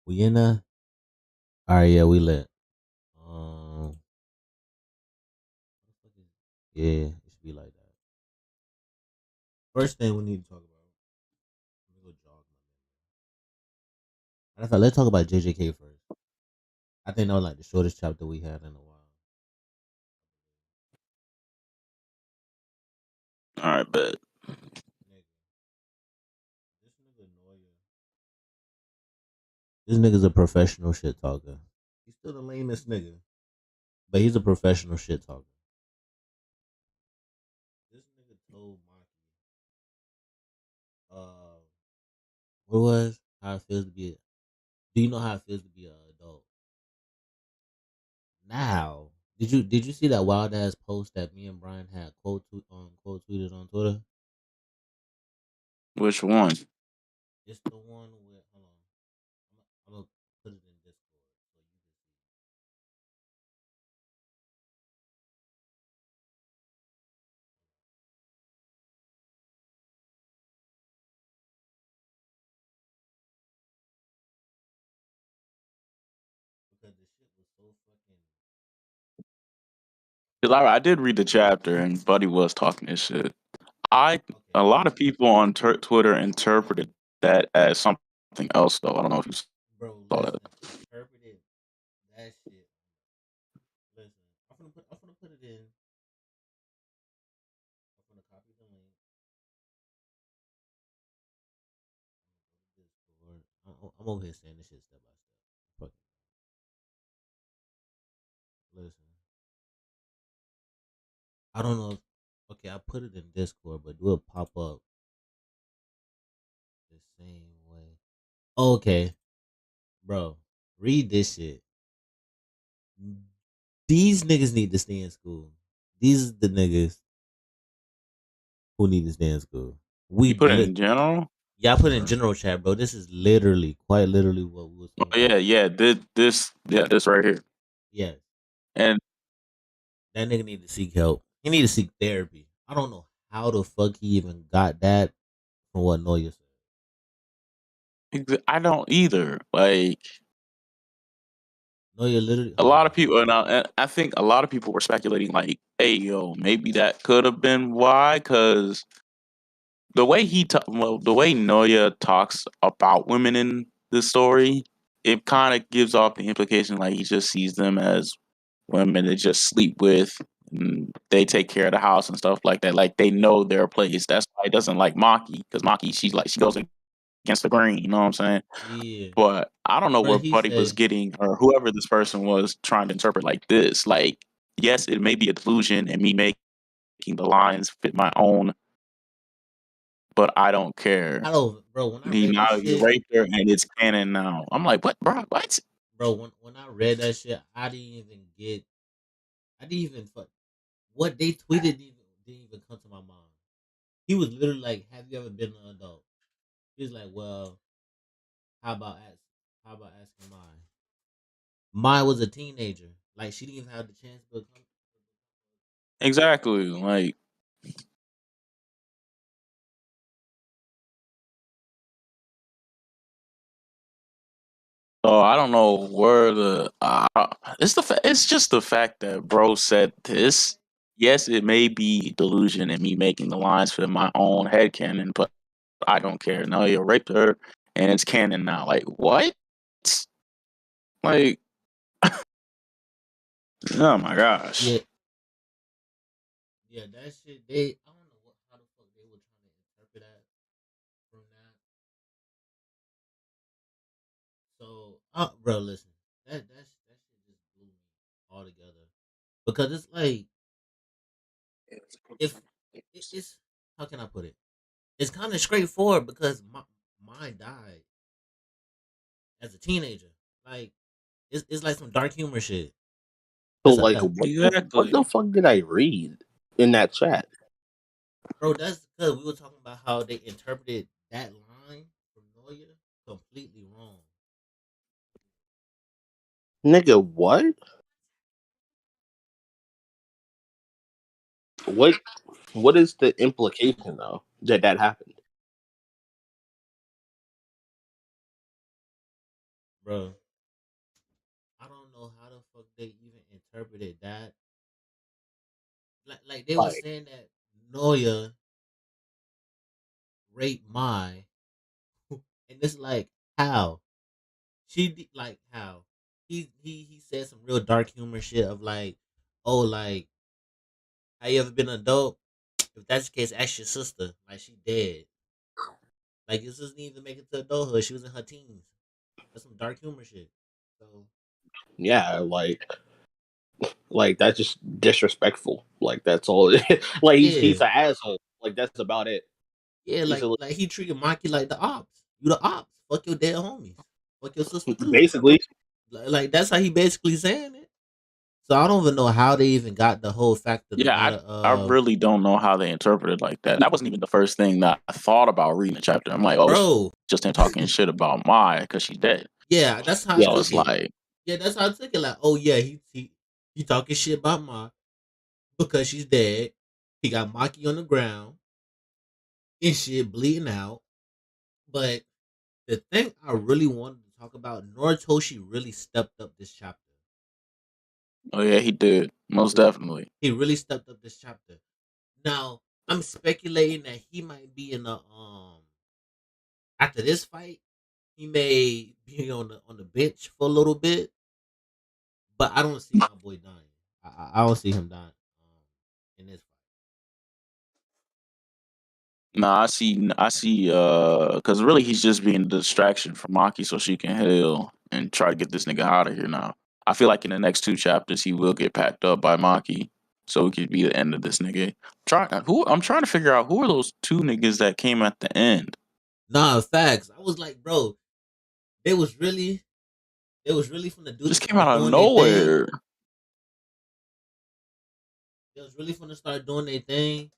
We in there? All right, yeah, we lit. Yeah, it should be like that. First thing we need to talk about. Let me go jog my memory. Matter of fact, let's talk about JJK first. I think that was like the shortest chapter we had in a while. All right, bet. Nigga, this nigga Noya. This nigga's a professional shit talker. He's still the lamest nigga, but he's a professional shit talker. This nigga told Maki, uh, what was how it feels to be. Do you know how it feels to be an adult? Now, did you see that wild ass post that me and Brian had quote tweeted on Twitter? Which one? It's the one with hold on. I'm gonna put it in Discord so you can see. Because the shit was so fucking 'Cause I did read the chapter, and Buddy was talking this shit. okay. A lot of people on Twitter interpreted that as something else, though. I don't know if you Bro, saw that. listen, interpreted that shit. Listen, I'm gonna put it in. I'm gonna copy the link. Discord. I'm over here saying this shit step by step. Fuck it. Listen, I don't know. Okay, I put it in Discord, but do it pop up the same way? Okay, bro, read this shit. These niggas need to stay in school. These are the niggas who need to stay in school. You We put it lit. in general? Yeah, I put it in Or- general chat, bro. This is literally, quite literally, what we was Oh, talking about. yeah. This right here. Yes, And that nigga need to seek help. He need to seek therapy. I don't know how the fuck he even got that from what Noya said. I don't either. Like, Noya literally. a Hold lot on. of people, and I think a lot of people were speculating, like, hey, yo, maybe that could have been why, because the way Noya talks about women in this story, it kind of gives off the implication like he just sees them as women to just sleep with. And they take care of the house and stuff like that. Like they know their place. That's why he doesn't like Maki, because Maki, she goes against the grain. You know what I'm saying? Yeah, But I don't know bro. where He Buddy was said, getting, or whoever this person was trying to interpret like this. Like, yes, it may be a delusion and me making the lines fit my own, but I don't I care. don't, bro. When I He read this now you shit, raped her and it's canon now. I'm like, what, bro? What? bro. When I read that shit, I didn't even get. I didn't even fuck. What they tweeted didn't even come to my mind. He was literally like, "Have you ever been an adult?" He was like, "Well, how about ask? How about asking mine? Mine was a teenager. Like she didn't even have the chance to become." Exactly. Like, oh, I don't know where the. It's just the fact that bro said this. Yes, it may be delusion and me making the lines fit my own head canon, but I don't care. No, you raped her and it's canon now. Like what? Like, oh my gosh. Yeah, yeah, that shit. They, I don't know how the fuck they were trying to interpret that from that. So, bro, listen, that shit just blew me altogether because it's like if it's how can I put it? It's kind of straightforward because mine died as a teenager. Like it's like some dark humor shit. So That's a like, fact, what the Exactly. fuck did I read in that chat? bro. That's because we were talking about how they interpreted that line from Noya completely wrong. Nigga, what? What? What is the implication though that happened? bro. I don't know how the fuck they even interpreted that. Like they were Like, saying that Noya raped Mai, and it's like how like how he said some real dark humor shit of like, oh, like, have you ever been an adult? If that's the case, ask your sister. Like, she dead. Like, your sister didn't even make it to adulthood. She was in her teens. That's some dark humor shit. So yeah, like that's just disrespectful. Like that's all. Like yeah, he's an asshole. Like that's about it. yeah, He's a, like he treated Maki like the ops. You the ops. Fuck your dead homies. Fuck your sister too. basically. Like that's how he basically saying it. So I don't even know how they even got the whole fact of the Yeah, matter I of, really don't know how they interpreted like that. That wasn't even the first thing that I thought about reading the chapter. I'm like, oh, it's bro. just him talking shit about Mai because she's dead. Yeah, that's how I So Yes. took it's it. like, Yeah, that's how I took it. Like, oh yeah, he talking shit about Ma because she's dead. He got Maki on the ground and shit bleeding out. But the thing I really wanted to talk about, Noritoshi really stepped up this chapter. oh yeah, he did most definitely. He really stepped up this chapter. Now I'm speculating that he might be in the after this fight, he may be on the bench for a little bit, but I don't see my boy dying. I don't see him dying in this fight. Nah, I see, because really he's just being a distraction for Maki so she can heal and try to get this nigga out of here now. I feel like in the next two chapters he will get packed up by Maki, so it could be the end of this nigga. I'm trying to figure out who are those two niggas that came at the end. Nah, facts. I was like, bro, they was really from the dude to Just came start out of doing their thing. nowhere. They was really from the start doing their thing,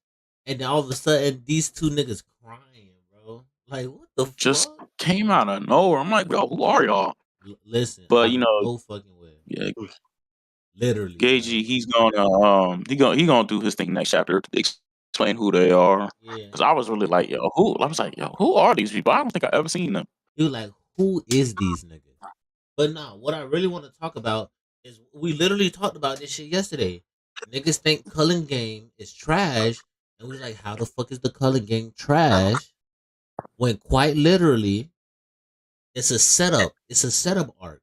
and then all of a sudden these two niggas crying, bro. Like, what the Just fuck? came out of nowhere. I'm like, yo, who are y'all? Listen, But out of no fucking way. yeah, Literally, Gagey, like, he gonna do his thing next chapter to explain who they are. yeah. Cause I was really like, yo, who? I was like, yo, who are these people? I don't think I ever seen them. You like, who is these niggas? But nah, what I really want to talk about is we literally talked about this shit yesterday. Niggas think Cullen game is trash, and we was like, how the fuck is the Cullen game trash? When quite literally, it's a setup. It's a setup arc.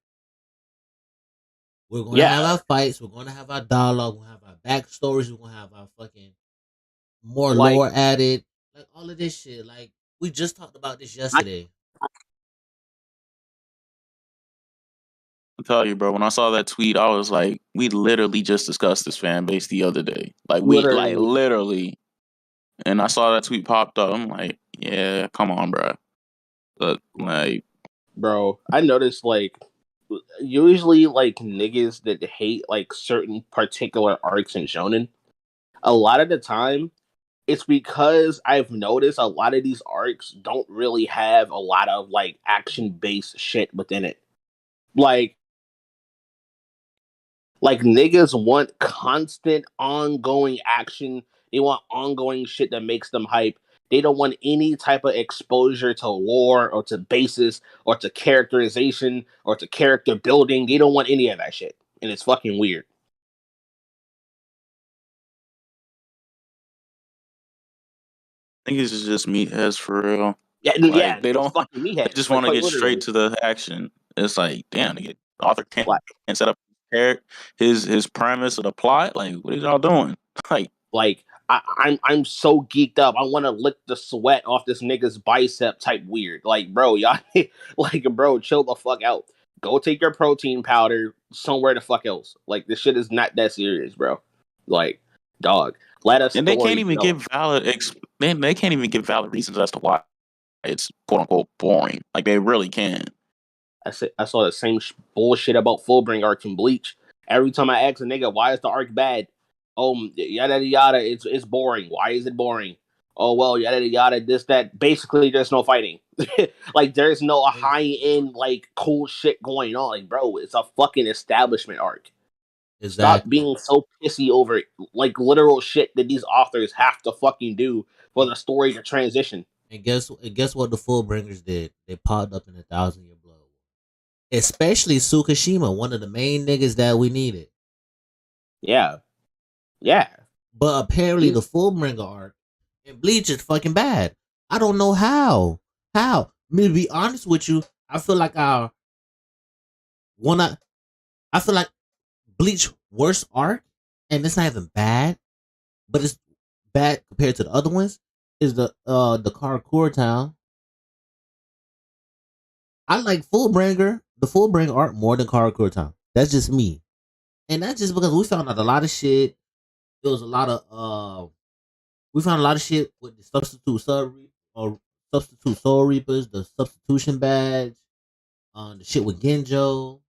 We're gonna have Yeah. our fights. We're gonna have our dialogue. We're gonna have our backstories. We're gonna have our fucking more Like lore added. Like all of this shit. Like we just talked about this I yesterday. I tell you, bro, when I saw that tweet, I was like, we literally just discussed this fan base the other day. Like literally, literally. And I saw that tweet popped up. I'm like, yeah, come on, bro. But like, bro. I noticed like usually like niggas that hate like certain particular arcs in shonen. A lot of the time, it's because I've noticed a lot of these arcs don't really have a lot of like action based shit within it. Like like niggas want constant ongoing action. They want ongoing shit that makes them hype. They don't want any type of exposure to lore or to basis or to characterization or to character building. They don't want any of that shit. And it's fucking weird. I think it's just meatheads for real. Yeah, Like yeah, they it's don't. fucking They meatheads. just Like want to quite get straight literally. to the action. It's like, damn, the author can't Like set up his premise of the plot. Like, what are y'all doing? Like, I'm so geeked up. I want to lick the sweat off this nigga's bicep type weird. Like, bro, y'all, like, bro, chill the fuck out. Go take your protein powder somewhere the fuck else. Like, this shit is not that serious, bro. Like, dog, let a and they can't story even develop. give they can't even give valid reasons as to why it's quote unquote boring. Like they really can. I saw the same bullshit about Fullbring arc in Bleach. Every time I ask a nigga, why is the arc bad? Oh, yada yada. It's boring. Why is it boring? Oh well, yada yada. This that. Basically, there's no fighting. Like there's no high Basically, end like cool shit going on. Like bro, it's a fucking establishment arc. Stop exactly. being so pissy over like literal shit that these authors have to fucking do for And, the story to transition. and guess what the Fullbringers did? They popped up in 1,000 Year Blood War. especially Tsukishima, one of the main niggas that we needed. Yeah. Yeah. But apparently the Fullbringer arc in Bleach is fucking bad. I don't know how. How? I mean, to be honest with you, I feel like I feel like Bleach worst arc, and it's not even bad, but it's bad compared to the other ones, is the Karakura Town. I like the Fullbringer art more than Karakura Town. That's just me. And that's just because we found out a lot of shit. There was a lot of we found a lot of shit with the substitute soul reapers, the substitution badge, the shit with Genjo,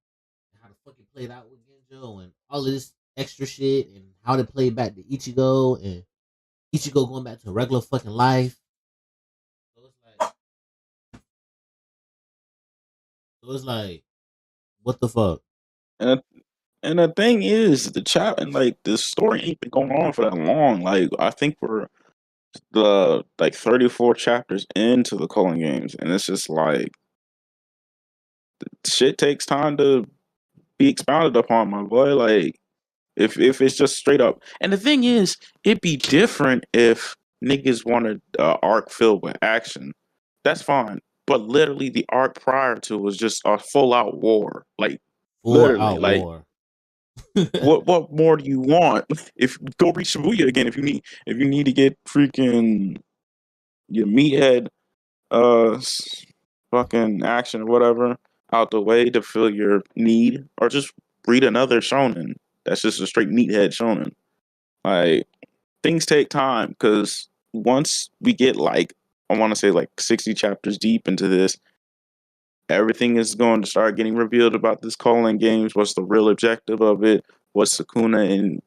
how the fuck it played out with Genjo, and all of this extra shit, and how they played back to Ichigo, and Ichigo going back to regular fucking life. So it's like, what the fuck? And and the thing is, the chat and like the story ain't been going on for that long. Like I think we're the 34 chapters into the Culling games, and it's just like shit takes time to be expounded upon, my boy. Like if it's just straight up, and the thing is, it'd be different if niggas wanted an arc filled with action. That's fine, but literally the arc prior to was just a full out war. Like Full literally, out like war. what more do you want? If go reach Shibuya again, if you need to get freaking your meathead fucking action or whatever out the way to fill your need, or just read another shonen that's just a straight meathead shonen. Like things take time because once we get like I want to say like 60 chapters deep into this, everything is going to start getting revealed about this calling games. What's the real objective of it? What's Sukuna in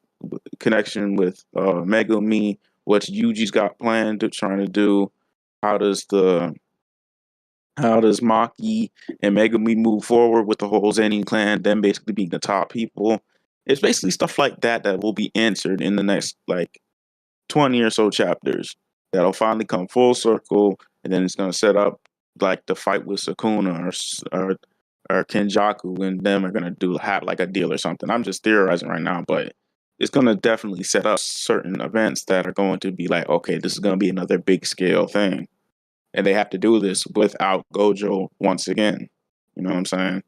connection with Megumi? What's Yuji's got planned to trying to do? How does the how does Maki and Megumi move forward with the whole Zenin clan, them basically being the top people? It's basically stuff like that that will be answered in the next like 20 or so chapters. That'll finally come full circle, and then it's going to set up like the fight with Sukuna or Kenjaku, and them are going to have like a deal or something. I'm just theorizing right now, but it's going to definitely set up certain events that are going to be like, okay, this is going to be another big scale thing. And they have to do this without Gojo once again. You know what I'm saying?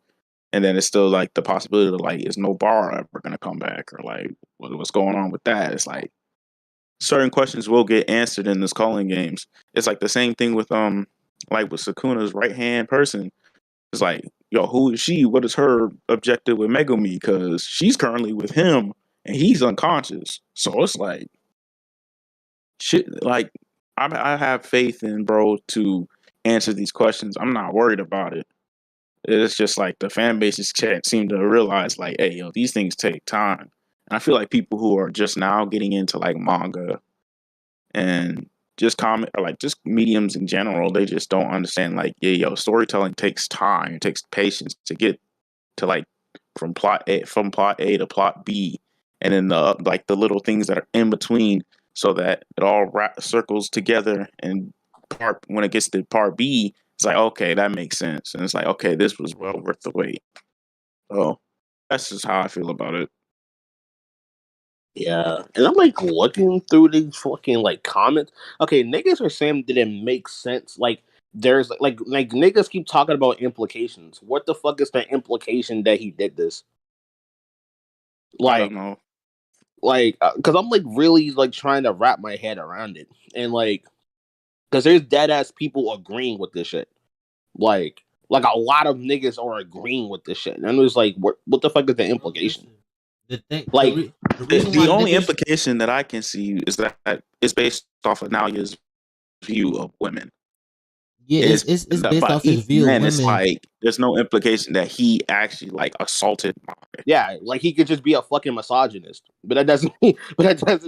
And then it's still like the possibility of like, is Nobara ever gonna come back, or like what's going on with that? It's like certain questions will get answered in this calling games. It's like the same thing with like with Sukuna's right hand person. It's like, yo, who is she? What is her objective with Megumi? Because she's currently with him and he's unconscious. So it's like shit. Like I have faith in bro to answer these questions. I'm not worried about it. It's just like the fan bases can't seem to realize like, hey, yo, these things take time. And I feel like people who are just now getting into like manga and just comic or like just mediums in general, they just don't understand like, yeah, yo, storytelling takes time. It takes patience to get to like from plot A to plot B, and then the like the little things that are in between, so that it all circles together. And part when it gets to part B, it's like okay, that makes sense, and it's like okay, this was well worth the wait. So that's just how I feel about it. Yeah, and I'm like looking through these fucking like comments. Okay, niggas are saying that it makes sense. Like there's like niggas keep talking about implications. What the fuck is the implication that he did this? I don't Like, know. because I'm like really like trying to wrap my head around it, and like, because there's dead ass people agreeing with this shit. Like a lot of niggas are agreeing with this shit, and it was like, what the fuck is the Well, implication? listen, the thing, Like, the reason The why only niggas, implication that I can see is that it's based off of Nalia's view of women. yeah, Is it's based but off his even view of then, it's women. like there's no implication that he actually like assaulted Mari. yeah, like he could just be a fucking misogynist, but that doesn't mean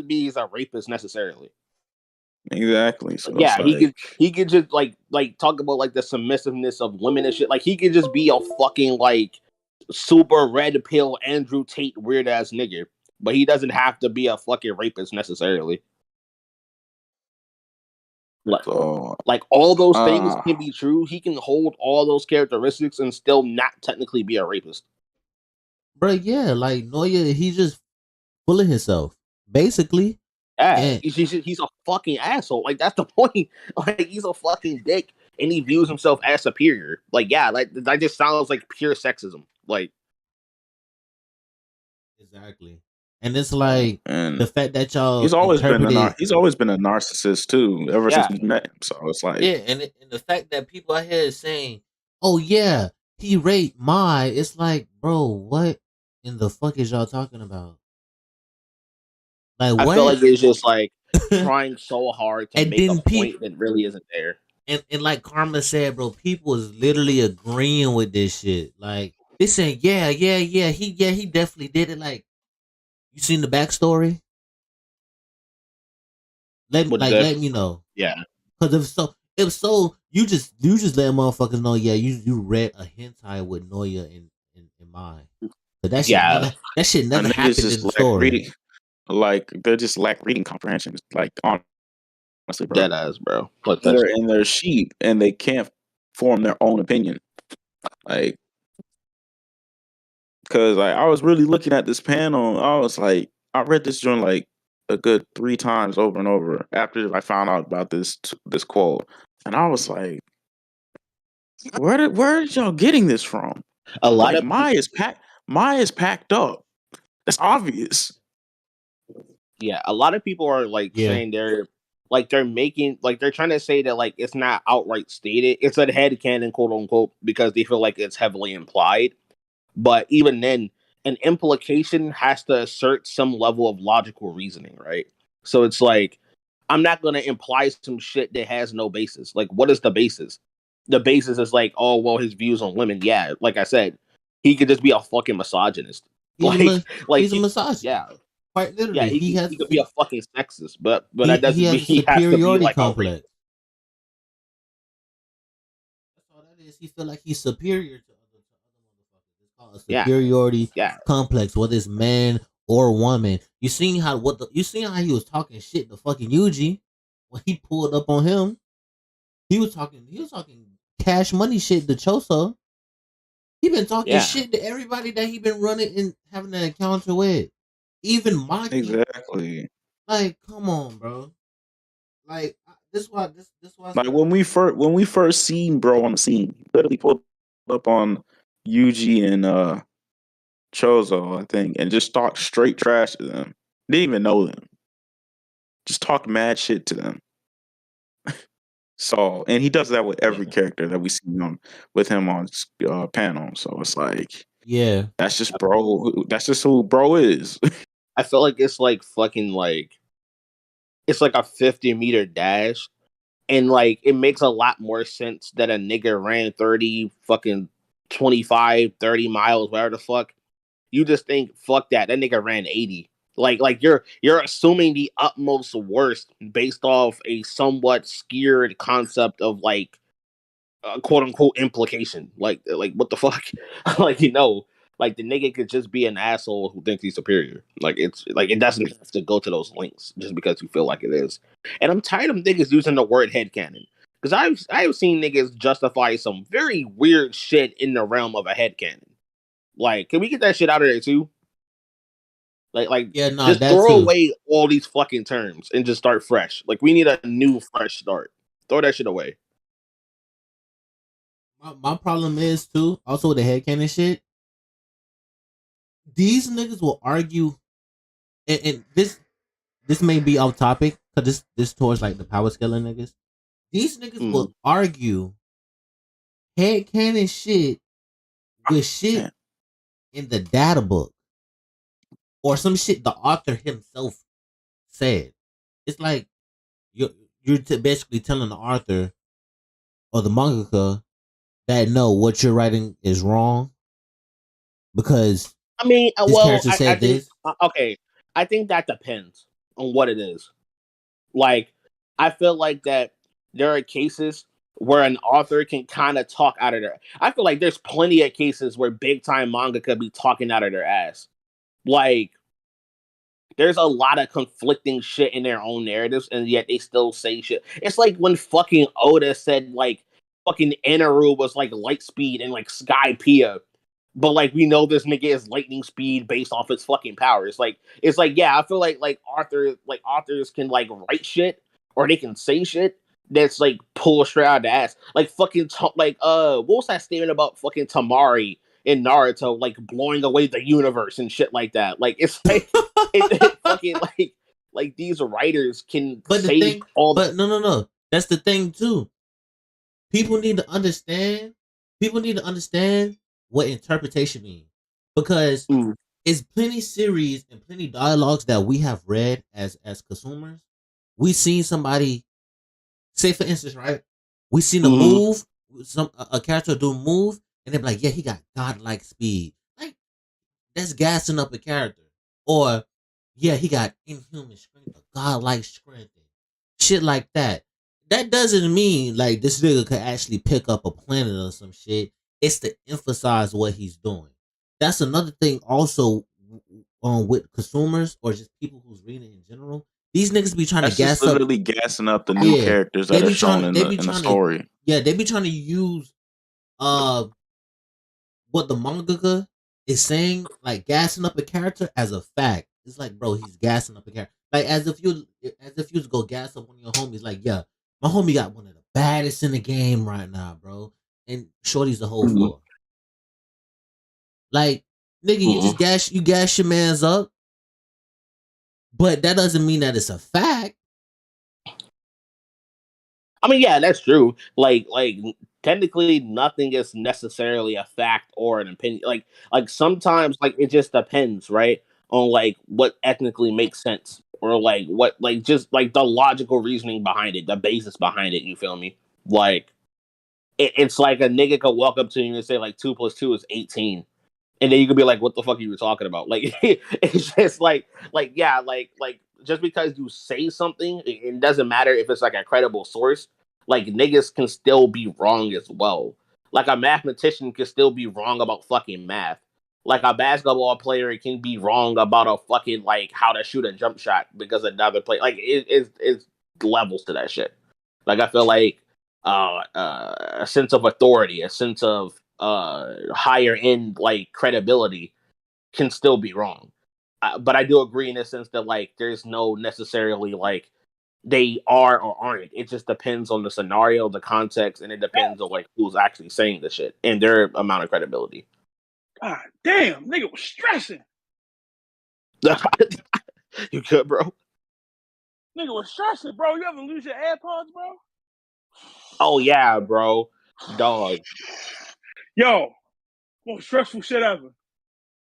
he's a rapist necessarily. Exactly. So it's Yeah, like he could just like talk about like the submissiveness of women and shit. Like he could just be a fucking like super red pill Andrew Tate weird ass nigger, but he doesn't have to be a fucking rapist necessarily. Like all those things can be true. He can hold all those characteristics and still not technically be a rapist. Bro, yeah, like Noya, he's just full of himself, basically. Yeah, And he's a fucking asshole. Like that's the point. Like he's a fucking dick, and he views himself as superior. Like yeah, like that just sounds like pure sexism. Like exactly, and it's like and the fact that y'all he's always been interpreted. he's always been a narcissist too, ever since we met him. So it's like Yeah, and the fact that people out here saying, "Oh yeah, he raped my," it's like, bro, what in the fuck is y'all talking about? Like, I what? feel like it's just like trying so hard to And make a then point that really isn't there. And like Karma said, bro, people is literally agreeing with this shit. Like they saying, he definitely did it. Like, you seen the backstory? Let me know. Yeah, Because if so, you just let motherfuckers know. Yeah, you read a hentai with Noya in mind. But that shit never happened in the story. Reading, like they just lack reading comprehension. Like honestly, bro, dead ass, bro. They're sheep and they can't form their own opinion. Like, because like I was really looking at this panel, I was like, I read this joint like a good 3 times over and over after I found out about this quote, and I was like, where did y'all getting this from? A lot like of Maya is packed up. That's obvious. Yeah, a lot of people are like saying they're making like they're trying to say that like it's not outright stated. It's a headcanon, quote unquote, because they feel like it's heavily implied. But even then, an implication has to assert some level of logical reasoning, right? So it's like I'm not gonna imply some shit that has no basis. Like, what is the basis? The basis is like, oh well, his views on women. Yeah, like I said, he could just be a fucking misogynist. He's a misogynist. Yeah. Quite literally, Yeah, he could be a fucking sexist, but that doesn't mean he has to be like complex. That's all that is. He feel like he's superior to other motherfuckers. It's called a superiority complex, whether it's man or woman. You seen how he was talking shit to fucking Yuji when he pulled up on him. He was talking cash money shit to Choso. He been talking shit to everybody that he been running and having an encounter with. Even Maki. Exactly. Like, come on, bro. Like, this why. Like when we first seen bro on the scene, he literally pulled up on Yuji and Chozo, I think, and just talked straight trash to them. Didn't even know them. Just talked mad shit to them. So, and he does that with every character that we see with him on panel. So it's like, yeah, that's just bro. That's just who bro is. I feel like it's like fucking like it's like a 50-meter dash, and like it makes a lot more sense that a nigga ran 30 fucking 25 30 miles, whatever the fuck. You just think fuck that nigga ran 80. Like you're assuming the utmost worst based off a somewhat scared concept of like quote unquote implication. Like what the fuck? Like like the nigga could just be an asshole who thinks he's superior. Like it's like it doesn't have to go to those lengths just because you feel like it is. And I'm tired of niggas using the word headcanon. Because I've seen niggas justify some very weird shit in the realm of a headcanon. Like, can we get that shit out of there too? Just throw away all these fucking terms and just start fresh. Like, we need a new, fresh start. Throw that shit away. My problem is too, also with the headcanon shit. These niggas will argue, and this may be off topic because this towards like the power scaling niggas. These niggas will argue headcanon shit with shit in the data book or some shit the author himself said. It's like you're basically telling the author or the mangaka that no, what you're writing is wrong because I mean, this character said this. Okay, I think that depends on what it is. Like, I feel like that there are cases where an author can kind of talk out of their. I feel like there's plenty of cases where big time manga could be talking out of their ass. Like, there's a lot of conflicting shit in their own narratives, and yet they still say shit. It's like when fucking Oda said like fucking Inaru was like light speed and like Skypiea, but like we know this nigga is lightning speed based off his fucking powers. It's like yeah, I feel like authors can like write shit or they can say shit that's like pull straight out of the ass. Like fucking what was that statement about fucking Tamari in Naruto like blowing away the universe and shit like that? Like it's like it fucking like these writers can But the say thing, all. but no. That's the thing too. People need to understand. People need to understand what interpretation means, because Mm, it's plenty series and plenty dialogues that we have read as consumers. We seen somebody say, for instance, right? We seen a mhm. move, a character do a move, and they're like, yeah, he got godlike speed. Like that's gassing up a character. Or yeah, he got inhuman strength, or godlike strength, and shit like that. That doesn't mean like this nigga could actually pick up a planet or some shit. It's to emphasize what he's doing. That's another thing also, with consumers or just people who's reading in general. These niggas be trying to That's just gas up. literally gassing up the new Yeah, characters they that are be shown trying. in They the be trying to. story. Yeah, they be trying to use uh what the mangaka is saying, like gassing up a character as a fact. It's like, bro, he's gassing up a character, like as if you was go gas up one of your homies. Like, yeah, my homie got one of the baddest in the game right now, bro, and Shorty's the whole Mhm. floor. Like, nigga, Mhm. you gas your man's up, but that doesn't mean that it's a fact. I mean, yeah, that's true. Like technically, nothing is necessarily a fact or an opinion. Like sometimes, like it just depends, right, on like what ethnically makes sense, or like what, like just like the logical reasoning behind it, the basis behind it. You feel me? Like it's like a nigga could walk up to you and say like 2 plus 2 is 18, and then you could be like, "What the fuck are you talking about?" Like, it's just yeah, like just because you say something, it doesn't matter if it's like a credible source. Like niggas can still be wrong as well. Like a mathematician can still be wrong about fucking math. Like a basketball player can be wrong about a fucking like how to shoot a jump shot because another play. Like it's levels to that shit. Like I feel like a sense of authority, a sense of higher end like credibility can still be wrong. But I do agree in the sense that like there's no necessarily like they are or aren't. It just depends on the scenario, the context, and it depends on like who's actually saying the shit and their amount of credibility. God damn, nigga was stressing. You good, bro? Nigga was stressing, bro. You ever lose your AirPods, bro? Oh yeah, bro. Dog. Yo, most stressful shit ever.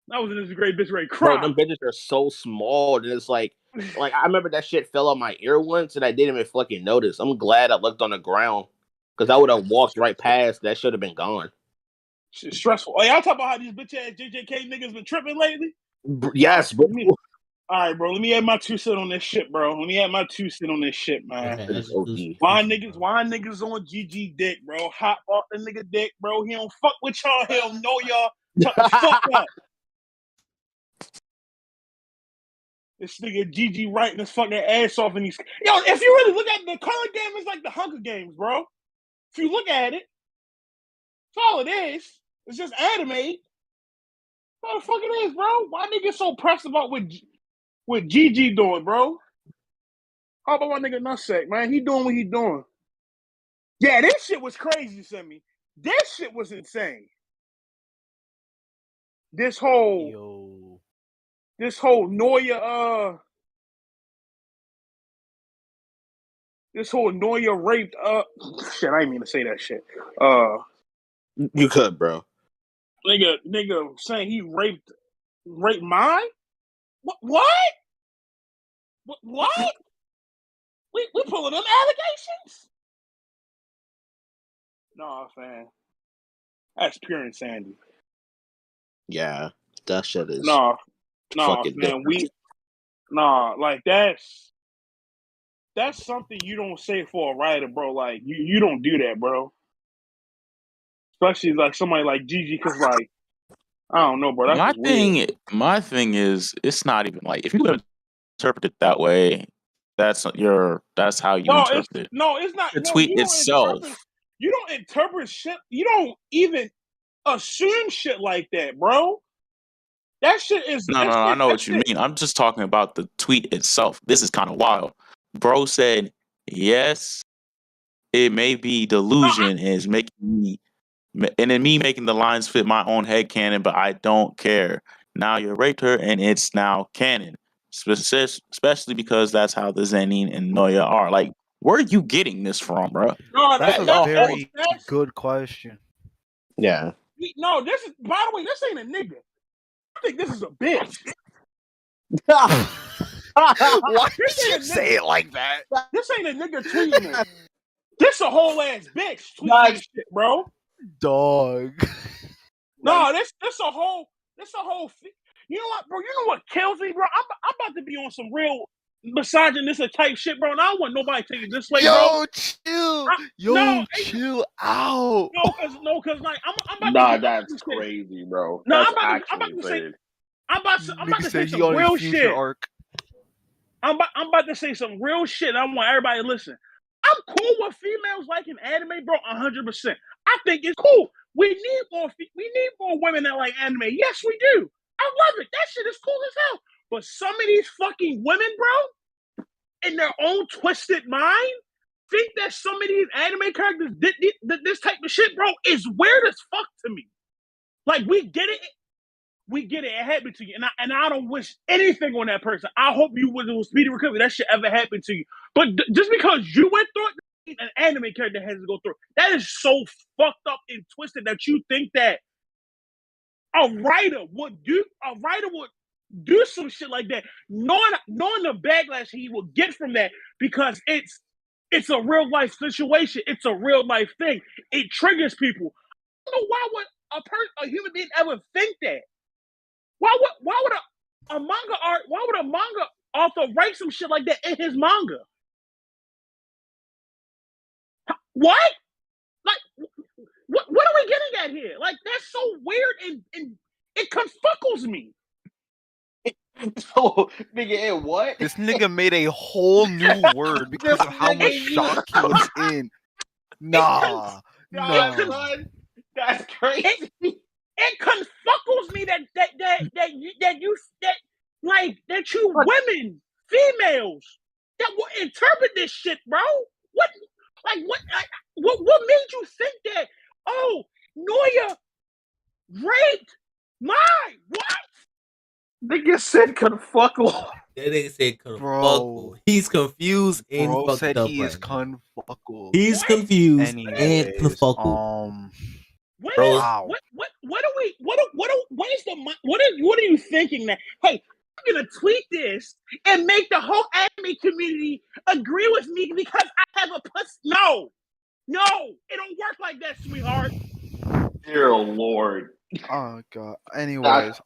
I was in this great bitch ready to Bro, cry. them bitches are so small, and it's like I remember that shit fell on my ear once, and I didn't even fucking notice. I'm glad I looked on the ground, because I would have walked right past. That should have been gone. Shit's stressful. Oh, y'all talk about how these bitch ass JJK niggas been tripping lately? Yes, bro. All right, bro. Let me add my 2 cents on this shit, bro. Let me add my 2 cents on this shit, man. Okay, as you Why niggas on GG dick, bro? Hot off the nigga dick, bro. He don't fuck with y'all. He don't know y'all. Shut the fuck up. This nigga GG writing his fucking ass off in these. Yo, if you really look at the current game, it's like the Hunger Games, bro. If you look at it, that's all it is. It's just anime. What the fuck it is, bro? Why niggas so pressed about what GG doing, bro? How about my nigga Nutsack, man? He doing what he doing. Yeah, this shit was crazy, you sent me. This shit was insane. This whole Noya raped shit, I didn't mean to say that shit. You could, bro. Nigga saying he raped mine? What? What? We pulling them allegations? Nah, fam. That's pure insanity. Yeah, that shit is Nah, fucking man. different. Like that's something you don't say for a writer, bro. Like you don't do that, bro. Especially like somebody like Gigi, because like I don't know, bro. That's just weird. My thing is, it's not even like if you live interpret it that way, that's how you interpret it. It's not. The No, tweet itself. You don't interpret shit. You don't even assume shit like that, bro. That shit is. No, I know what you mean. I'm just talking about the tweet itself. This is kind of wild. Bro said, yes, it may be delusion is making me, and then me making the lines fit my own headcanon, but I don't care. Now you raped her, and it's now canon. Especially because that's how the Zenin and Noya are. Like, where are you getting this from, bro? No, That's a very good question. Yeah. No, this is. By the way, this ain't a nigga. I think this is a bitch. Why did you say it like that? This ain't a nigga tweeting it. This a whole ass bitch tweeting this shit, bro. Dog. No, this a whole. You know what, bro? You know what kills me, bro? I'm about to be on some real misogynistic type shit, bro. And I don't want nobody taking this way, bro. Chill out. Cause like I'm about to. That's crazy, bro. No, that's I'm about to say. I'm about to say some real shit. I'm about to say some real shit. I want everybody to listen. I'm cool with females liking anime, bro. 100%. I think it's cool. We need more women that like anime. Yes, we do. I love it. That shit is cool as hell. But some of these fucking women, bro, in their own twisted mind, think that some of these anime characters did this type of shit, bro, is weird as fuck to me. Like, we get it. It happened to you, and I don't wish anything on that person. I hope you will speedy recovery. That shit ever happened to you. But just because you went through it, an anime character has to go through. That is so fucked up and twisted that you think that a writer would do some shit like that, knowing the backlash he will get from that, because it's a real life situation. It's a real life thing. It triggers people. I don't know why would a human being ever think that. Why would a manga author write some shit like that in his manga? What? Like, what are we getting at here? Like, that's so weird and it confuckles me. So, nigga, what? This nigga made a whole new word because of how much shock he was in. Nah. That's crazy. It confuckles me that you women, females, that will interpret this shit, bro. What made you think that? Oh, Noya raped my what? Nigga said confuckle. That nigga said confuckle. He's confused and bro fucked said up he is right now. confuckle. He's confused Anyways, and confuckle. What are you thinking that? Hey, I'm gonna tweet this and make the whole anime community agree with me because I have a pussy. No, it don't work like that, sweetheart. Dear Lord. Oh god. Anyways,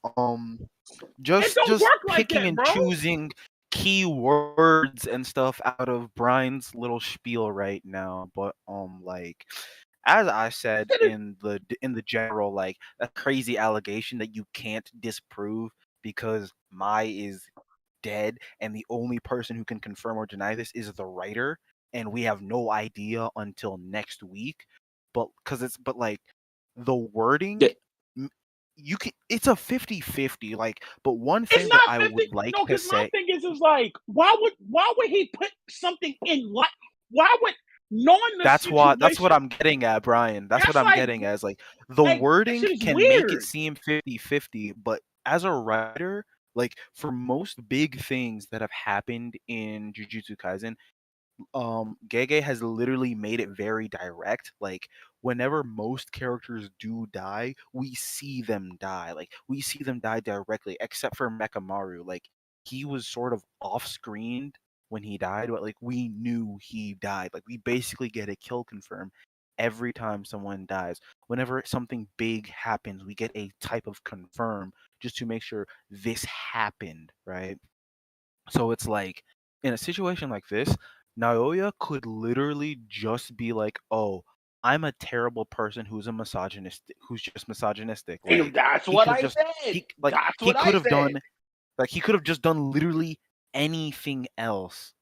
just picking and choosing key words and stuff out of Brian's little spiel right now, but like, as I said in the general, like, a crazy allegation that you can't disprove because Mai is dead and the only person who can confirm or deny this is the writer, and we have no idea until next week. But like the wording, it's a 50-50. Like, but one thing that I would like to say, my thing is like, why would he put something in? Like, why would? That's what I'm getting at, Brian. That's what I'm getting at. Is like, the wording can make it seem 50-50, but as a writer, like, for most big things that have happened in Jujutsu Kaisen, Gege has literally made it very direct. Like, whenever most characters do die, we see them die. Like, we see them die directly, except for Mekamaru. Like, he was sort of off-screened when he died, but like, we knew he died. Like, we basically get a kill confirm every time someone dies. Whenever something big happens, we get a type of confirm just to make sure this happened, right? So it's like, in a situation like this, Naoya could literally just be like, "Oh, I'm a terrible person who's just misogynistic." Like, that's what I said. He could have done literally anything else,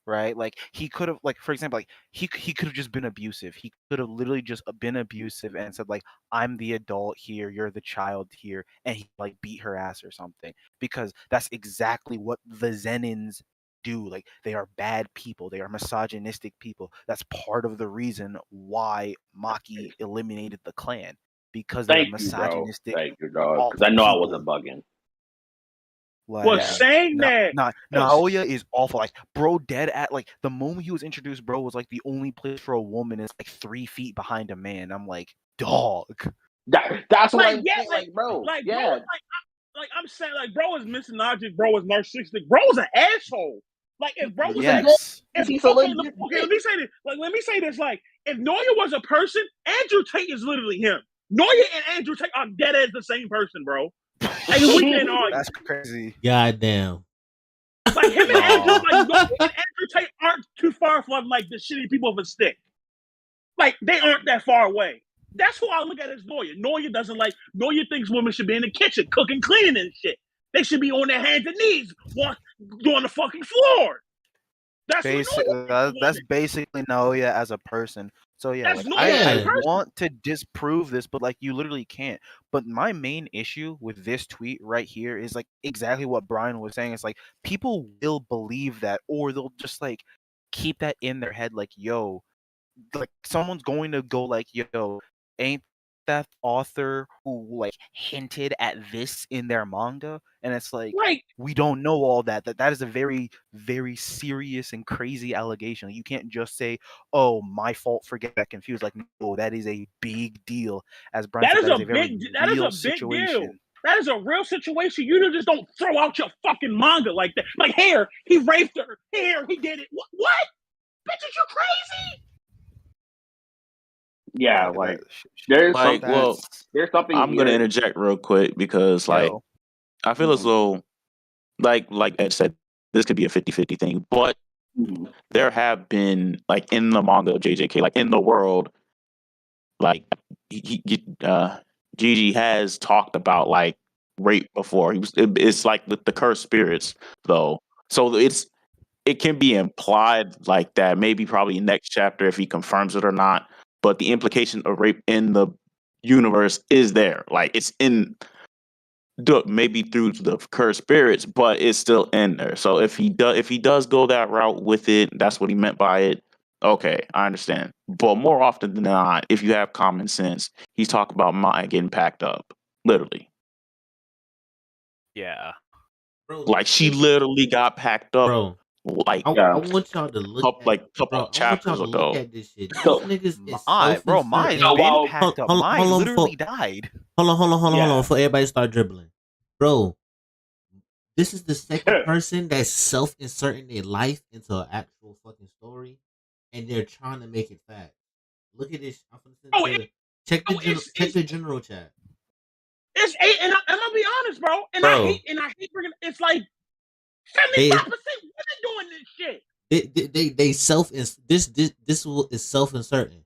right? Like he could have, like for example, like he could have just been abusive. He could have literally just been abusive and said like, I'm the adult here, you're the child here, and he like beat her ass or something, because that's exactly what the Zenins do. Like they are bad people, they are misogynistic people. That's part of the reason why Maki eliminated the clan, because they are Thank you, bro. misogynistic, Thank you, dog. awful Because I know I people. wasn't bugging. Well, Like, saying that, Naoya is awful. Like, bro, dead at like the moment he was introduced, bro was like the only place for a woman is like 3 feet behind a man. I'm like, dog. That's what like, I'm yeah, saying, like, bro. like, Yeah. bro, like I'm saying, like, bro is misogynistic, bro is narcissistic, bro is an asshole. Like, if bro was Yes. if, He's a okay, legit okay, let me say this. Like, let me say this. Like, if Noya was a person, Andrew Tate is literally him. Noya and Andrew Tate are dead as the same person, bro. Like, we can't argue. That's crazy. Goddamn. Like him and Andrew, like Noya and Andrew Tate aren't too far from like the shitty people of a stick. Like they aren't that far away. That's who I look at as Noya. Noya doesn't like. Noya thinks women should be in the kitchen, cooking, cleaning, and shit. They should be on their hands and knees, on the fucking floor. That's that's basically Naoya as a person. So yeah, that's like, I want to disprove this, but like you literally can't. But my main issue with this tweet right here is like exactly what Brian was saying. It's like people will believe that, or they'll just like keep that in their head, like, yo, like someone's going to go like, yo, ain't that author who like hinted at this in their manga? And it's like, we don't know all that. That is a very, very serious and crazy allegation. You can't just say, oh, my fault for getting that confused. Like, no, that is a big deal. As Brian said, that is a very real situation. Deal. That is a real situation. You just don't throw out your fucking manga like that. Like, here, he raped her. Here, he did it. What? Bitch, are you crazy? Yeah, like there's like, there's something. I'm gonna interject real quick because like I feel as though like Ed said, this could be a 50-50 thing, but there have been like in the manga of JJK, like in the world, like Gigi has talked about like rape before. It's like the cursed spirits though, so it can be implied like that. Maybe probably next chapter if he confirms it or not. But the implication of rape in the universe is there. Like it's in maybe through the cursed spirits, but it's still in there. So if he does go that route with it, that's what he meant by it. Okay, I understand. But more often than not, if you have common sense, he's talking about Maya getting packed up, literally. Yeah, bro. Like she literally got packed up. Bro. Like I want y'all to look at, like couple chapters ago. Look at this shit. These niggas is Mine's been packed up. Mine literally died. Hold on, before everybody start dribbling. Bro, this is the second person that's self-inserting their life into an actual fucking story, and they're trying to make it fact. Look at this. Check the general chat. It's 8, and I'm gonna be honest, bro. And I hate bringing. It's like 75% women doing this shit. They this is self-inserting.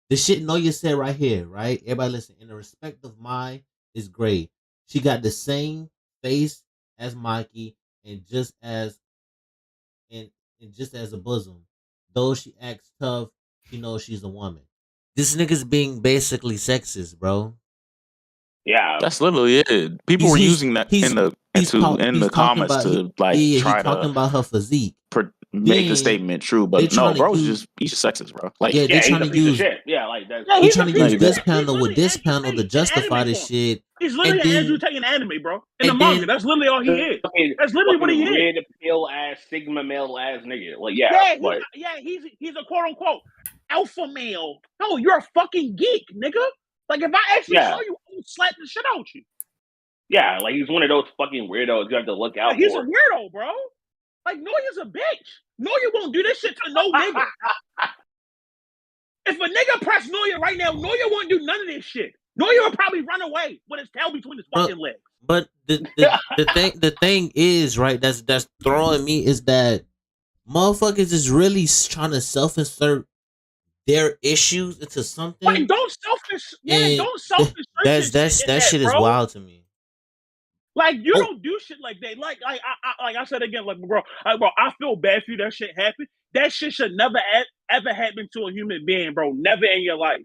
The shit Noya said right here, right? Everybody listen. In the respect of mine is great. She got the same face as Mikey, and just as a bosom. Though she acts tough, she knows she's a woman. This nigga's being basically sexist, bro. Yeah, that's literally it. People were using that in the comments to like try to talking about her physique, make the statement true. But no, bro, he's just sexist, bro. Like they're trying to use shit. Yeah, like that's they're trying to use this panel with this panel to justify this shit. He's literally an Andrew Tate in anime, bro. In the manga, that's literally all he is. That's literally what he is. Red pill ass sigma male ass nigga. Like he's a quote unquote alpha male. No, you're a fucking geek, nigga. Like if I actually saw you, I would slap the shit out you. Yeah, like he's one of those fucking weirdos you have to look out for. He's a weirdo, bro. Like Noya's a bitch. Noya won't do this shit to no nigga. If a nigga press Noya right now, Noya won't do none of this shit. Noya will probably run away with his tail between his fucking legs. But the thing is, right, that's throwing me is that motherfuckers is really trying to self-insert their issues into something. Like don't self-insert. That shit is wild to me. Like you don't do shit like that. Like I said again, like bro, I feel bad for you. That shit happened. That shit should never ever happen to a human being, bro. Never in your life.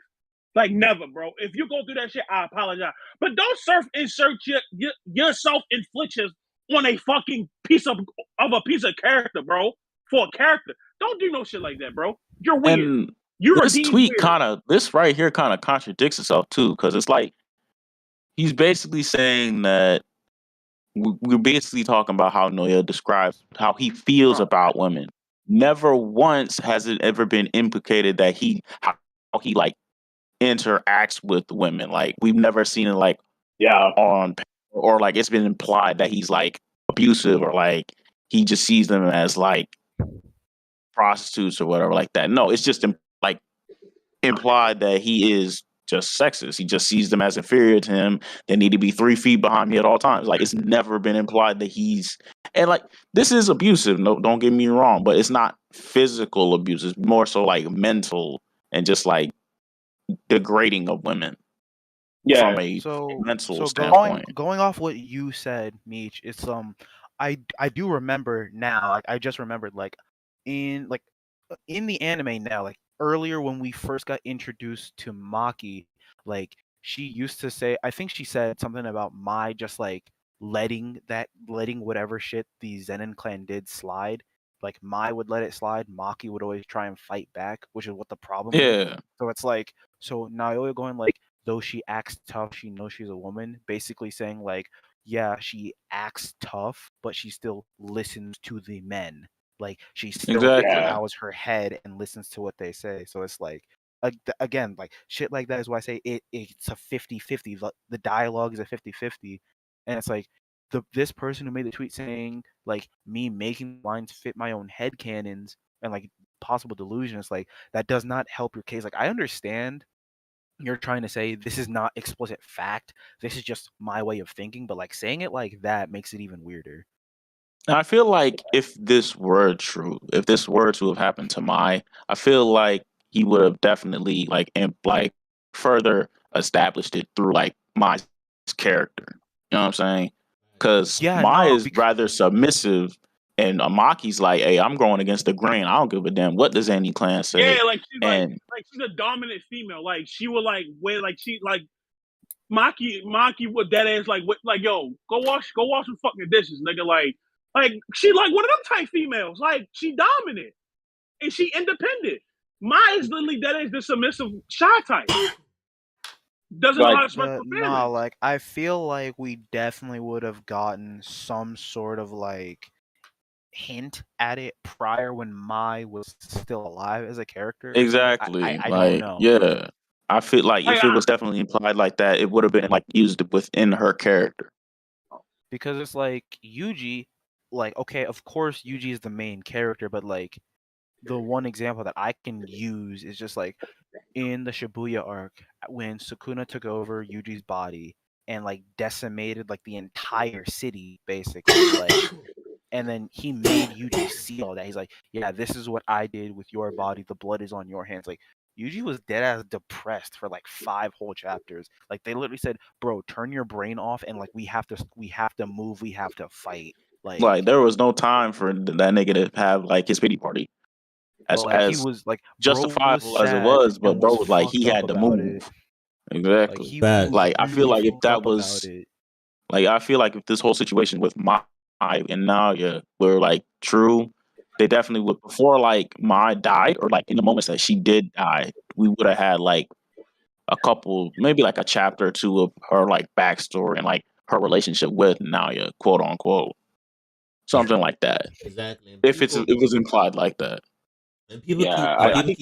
Like never, bro. If you go through that shit, I apologize. But don't insert your self-inflictions on a fucking piece of a piece of character, bro. For a character. Don't do no shit like that, bro. You're weird. And You're this tweet this right here kind of contradicts itself too, because it's like he's basically saying that we're basically talking about how Noya describes how he feels about women. Never once has it ever been implicated that how he like interacts with women. Like we've never seen it like on, or like it's been implied that he's like abusive or like he just sees them as like prostitutes or whatever like that. No, it's just like implied that he is just sexist. He just sees them as inferior to him. They need to be 3 feet behind me at all times. Like it's never been implied that and like this is abusive. No, don't get me wrong, but it's not physical abuse. It's more so like mental and just like degrading of women. Yeah. From a mental standpoint. Going off what you said, Meech, it's I do remember now. Like I just remembered in the anime now, like earlier when we first got introduced to Maki, like she used to say, I think she said something about Mai just like letting whatever shit the Zenin clan did slide. Like Mai would let it slide, Maki would always try and fight back, which is what the problem was. So it's like, so Naoya going like, though she acts tough, she knows she's a woman, basically saying like, yeah, she acts tough, but she still listens to the men. Like she still bows her head and listens to what they say. So it's like, again, like shit like that is why I say it's a 50-50. The dialogue is a 50-50. And it's like this person who made the tweet saying like me making lines fit my own head canons and like possible delusions, like that does not help your case. Like I understand you're trying to say this is not explicit fact, this is just my way of thinking, but like saying it like that makes it even weirder. And I feel like if this were true, if this were to have happened to Mai, I feel like he would have definitely like further established it through like Mai's character. You know what I'm saying? Because Mai is rather submissive, and Amaki's like, "Hey, I'm going against the grain. I don't give a damn what does any clan say." Yeah, like she's a dominant female. Like she would like wear like she like Maki would that ass like yo go wash some fucking dishes, nigga. Like she like one of them type females. Like she dominant and she independent. Mai is literally that is the submissive shy type. Doesn't know how to express her feelings. No, like I feel like we definitely would have gotten some sort of like hint at it prior when Mai was still alive as a character. Exactly. I don't know. Yeah. I feel like if it was definitely implied like that, it would have been like used within her character. Because it's like Yuji, like okay, of course Yuji is the main character, but like the one example that I can use is just like in the Shibuya arc when Sukuna took over Yuji's body and like decimated like the entire city basically, like and then he made Yuji see all that. He's like, yeah, this is what I did with your body. The blood is on your hands. Like Yuji was dead ass depressed for like 5 whole chapters. Like they literally said, bro, turn your brain off and like we have to move, we have to fight. Like there was no time for that nigga to have like his pity party. As he was like justifiable as it was, but bro was like he had to move. Exactly. Like I feel like if that was like I feel like if this whole situation with Mai and Naoya were like true, they definitely would before like Mai died or like in the moments that she did die, we would have had like a couple, maybe like a chapter or two of her like backstory and like her relationship with Naoya, quote unquote. Something like that. Exactly. If it was implied like that. And people I think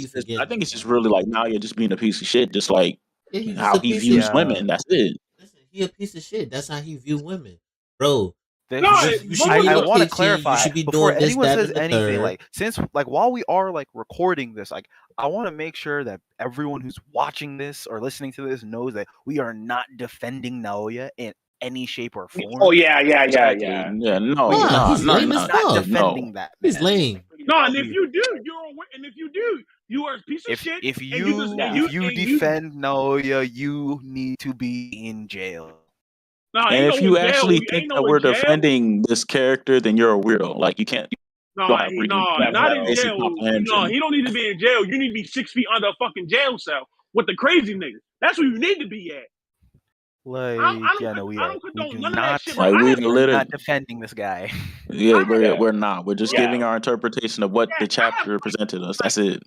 it's just really like Naoya just being a piece of shit, just like how he views women. That's it. Listen, he a piece of shit. That's how he view women, bro. I want to clarify before anyone says anything. Like since like while we are like recording this, like I want to make sure that everyone who's watching this or listening to this knows that we are not defending Naoya in any shape or form. Oh yeah. Yeah, no, he's lame as fuck. Defending that. He's lame. No, and if you do, you are a piece of shit. If you defend Naoya, you need to be in jail. Nah, And ain't if no in you jail. actually Ain't think no that in we're jail. defending this character, then you're a weirdo. Like you don't have reason to That's Not have in hell. basic jail. No, comprehension. he don't need to be in jail. You need to be 6 feet under a fucking jail cell with the crazy niggas. That's where you need to be at. Like, I yeah, no, we don't do condone none of that not. shit, bro. Like I we're have We're literally, not defending this guy. yeah, Yeah. we're not. We're just Yeah. giving our interpretation of what the I have chapter presented us. That's it.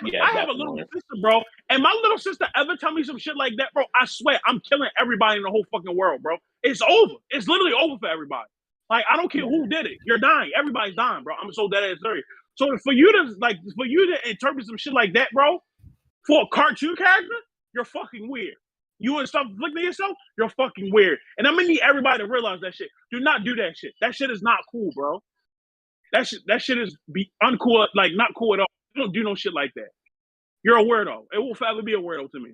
Yeah, I have a little definitely. sister, bro. And my little sister ever tell me some shit like that, bro, I swear I'm killing everybody in the whole fucking world, bro. It's over. It's literally over for everybody. Like, I don't care who did it. You're dying. Everybody's dying, bro. I'm so dead ass serious. So for you to interpret some shit like that, bro, for a cartoon character, you're fucking weird. You and stuff looking at yourself, you're fucking weird. And I'm gonna need everybody to realize that shit. Do not do that shit. That shit is not cool, bro. That shit is be uncool, like not cool at all. You don't do no shit like that. You're a weirdo. It will forever be a weirdo to me.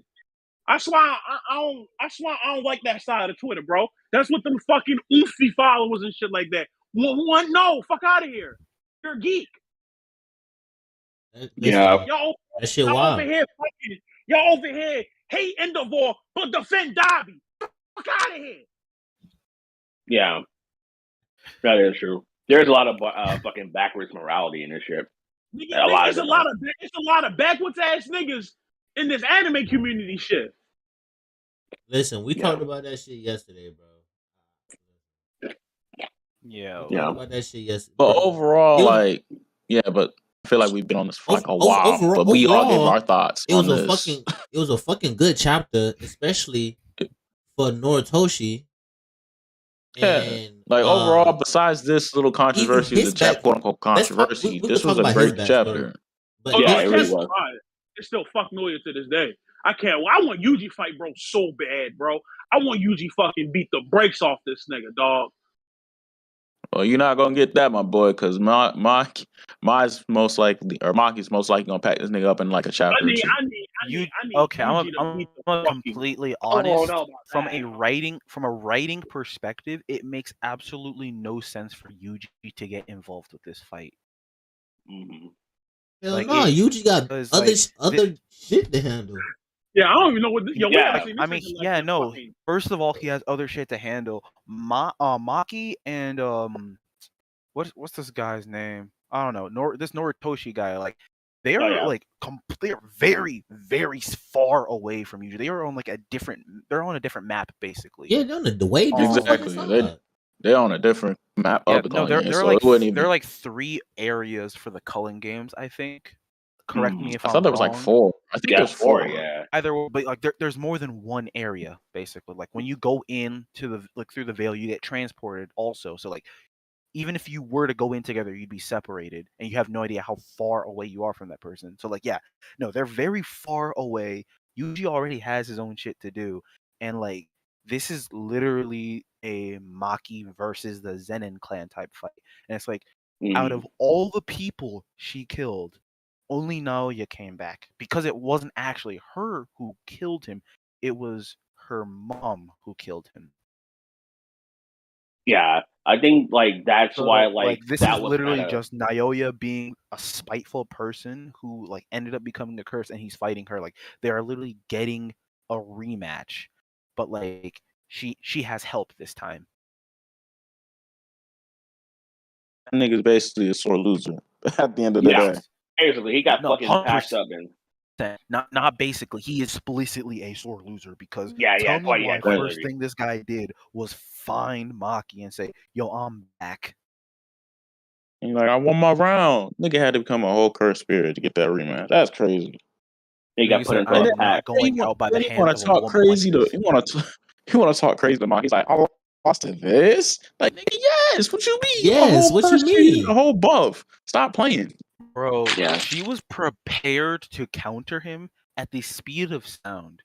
I swear I don't like that side of Twitter, bro. That's what them fucking oofy followers and shit like that. No, fuck out of here. You're a geek. Listen, Y'all that shit over wild. here fucking, y'all over here hate Endeavor but defend Dobby. Fuck out of here. Yeah, that is true. There's a lot of fucking backwards morality in this shit. It's a lot of backwards ass niggas in this anime community shit. Listen, we talked about that shit yesterday, bro. Yeah. We talked about that shit yesterday. But Bro. overall, but I feel like we've been on this for like a while. But we all gave our thoughts on this. It was a fucking good chapter, especially for Noritoshi. And like overall, besides this little controversy, the quote unquote controversy, this was a great chapter. But it really was. It's still fuck noise to this day. I can't. I want Yuji fight, bro, so bad, bro. I want Yuji fucking beat the brakes off this nigga, dog. Well, you're not gonna get that, my boy, because Maki's most likely gonna pack this nigga up in like a chapter or two. Okay, I'm completely honest. From a writing perspective, it makes absolutely no sense for Yuji to get involved with this fight. Mm-hmm. Hell no, Yuji got other shit to handle. Yeah, I don't even know what. First of all, he has other shit to handle. Maki and what's this guy's name? I don't know. This Noritoshi guy, like they are they're very, very far away from Yuji. They are on they're on a different map basically. Yeah, they're on the way exactly. They're on a different map of the Culling Games. They're like 3 areas for the Culling Games, I think. Correct me if I'm wrong. I thought there was like 4. I think there's 4. Yeah. Either way, but like there's more than one area basically. Like when you go in to the through the veil, you get transported also. So like even if you were to go in together, you'd be separated, and you have no idea how far away you are from that person. So like, they're very far away. Yuji already has his own shit to do, and like this is literally a Maki versus the Zenin clan type fight, and it's like out of all the people she killed, only Naoya came back because it wasn't actually her who killed him; it was her mom who killed him. Yeah, I think like that's why this that is was literally just Naoya being a spiteful person who like ended up becoming a curse, and he's fighting her. Like they are literally getting a rematch, but like she has help this time. That nigga's basically a sore loser at the end of the day. Basically, he got fucking patched up and. Not basically. He is explicitly a sore loser because first thing this guy did was find Maki and say, "Yo, I'm back." And like, I won my round. Nigga had to become a whole cursed spirit to get that rematch. That's crazy. He got put into a pack. Going out by the hand of a talk woman crazy like to. He want to talk crazy to Maki. He's like, I lost to this. Like, nigga, yes. What you mean? Yes. What you mean? A whole buff. Stop playing. Bro, she was prepared to counter him at the speed of sound.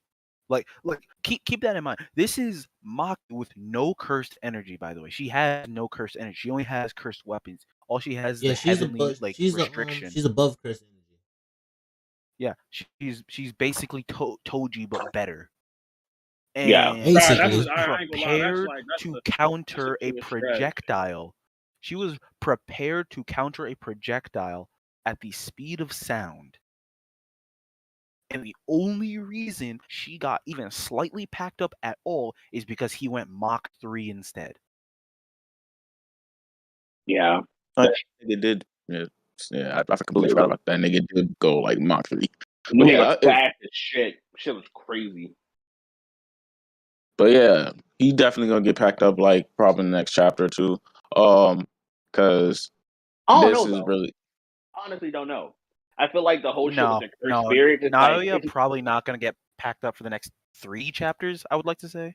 Like keep that in mind. This is Maki with no cursed energy, by the way. She has no cursed energy. She only has cursed weapons. All she has is heavenly restriction. She's above cursed energy. Yeah, she's basically Toji but better. And basically prepared to counter a projectile. She was prepared to counter a projectile at the speed of sound. And the only reason she got even slightly packed up at all is because he went Mach 3 instead. Yeah. Nigga did. Yeah, I completely forgot about that. Nigga did go like Mach 3. Nigga was fast as shit. Shit was crazy. But yeah, he definitely gonna get packed up like probably in the next chapter or two. Because this is really. Honestly, don't know. I feel like the whole shit with the cursed No, spirit is Naoya like probably not gonna get packed up for the next 3 chapters, I would like to say.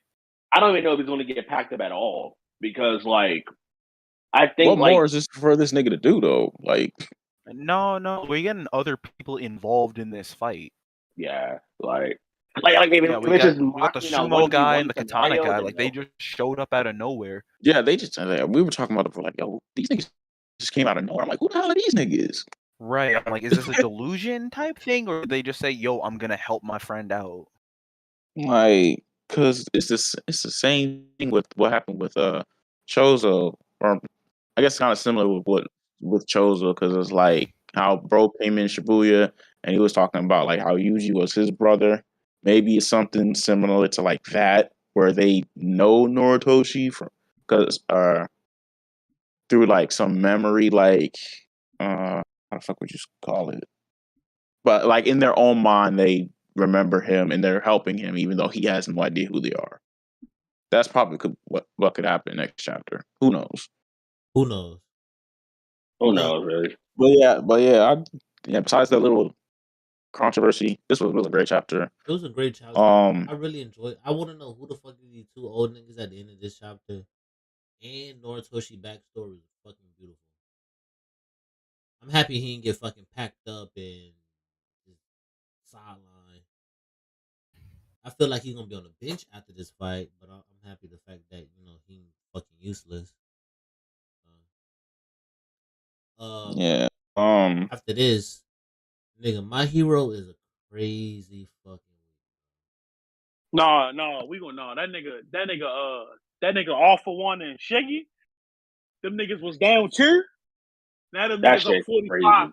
I don't even know if he's gonna get packed up at all. Because like I think what more is this for this nigga to do though? Like No, we're getting other people involved in this fight. Yeah, like we got the sumo guy and the katana guy. Like they just showed up out of nowhere. Yeah, they just we were talking about it for like, yo, these niggas just came out of nowhere. I'm like, who the hell are these niggas? Right. I'm like, is this a delusion type thing, or they just say, "Yo, I'm gonna help my friend out"? Like, cause it's the same thing with what happened with Chozo, or I guess kind of similar with Chozo, because it's like how bro came in Shibuya and he was talking about like how Yuji was his brother. Maybe it's something similar to like that, where they know Noritoshi from because through like some memory, like how the fuck would you call it? But like in their own mind, they remember him and they're helping him, even though he has no idea who they are. That's probably what could happen next chapter. Who knows? Who knows? Who knows, really? But yeah. Besides that little controversy, this was a great chapter. It was a great chapter. I really enjoyed. I want to know who the fuck are these 2 old niggas at the end of this chapter. And Noritoshi backstory is fucking beautiful. I'm happy he didn't get fucking packed up and sideline. I feel like he's gonna be on the bench after this fight, but I'm happy the fact that he's fucking useless. Yeah. After this, nigga, my hero is a crazy fucking. No, we gonna that nigga all for one and Shaggy. Them niggas was down 2. Now them niggas up 45.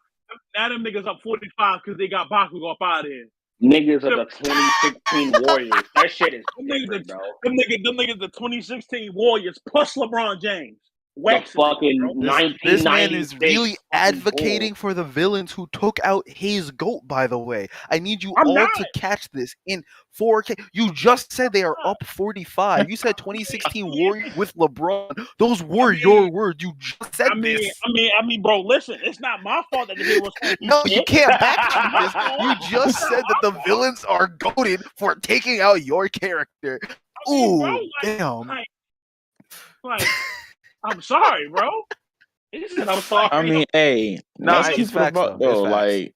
Now them niggas up 45 because they got Bakugo up out of here. Niggas of the 2016 Warriors. That shit is different, bro. Them niggas the 2016 Warriors plus LeBron James. The fucking 1996. This man is really advocating for the villains who took out 𝐄𝐍 𝐏𝐿, by the way. I need you to catch this in 4K. You just said they are up 45. You said 2016 Warriors with LeBron. Those were your words. You just said this. I mean, bro, listen. It's not my fault that the heroes. No, you can't backtrack this. You just said that the villains are goated for taking out your character. Ooh, damn. I'm sorry, bro. He said I'm sorry. I mean, hey, let's keep it a buck though. Like,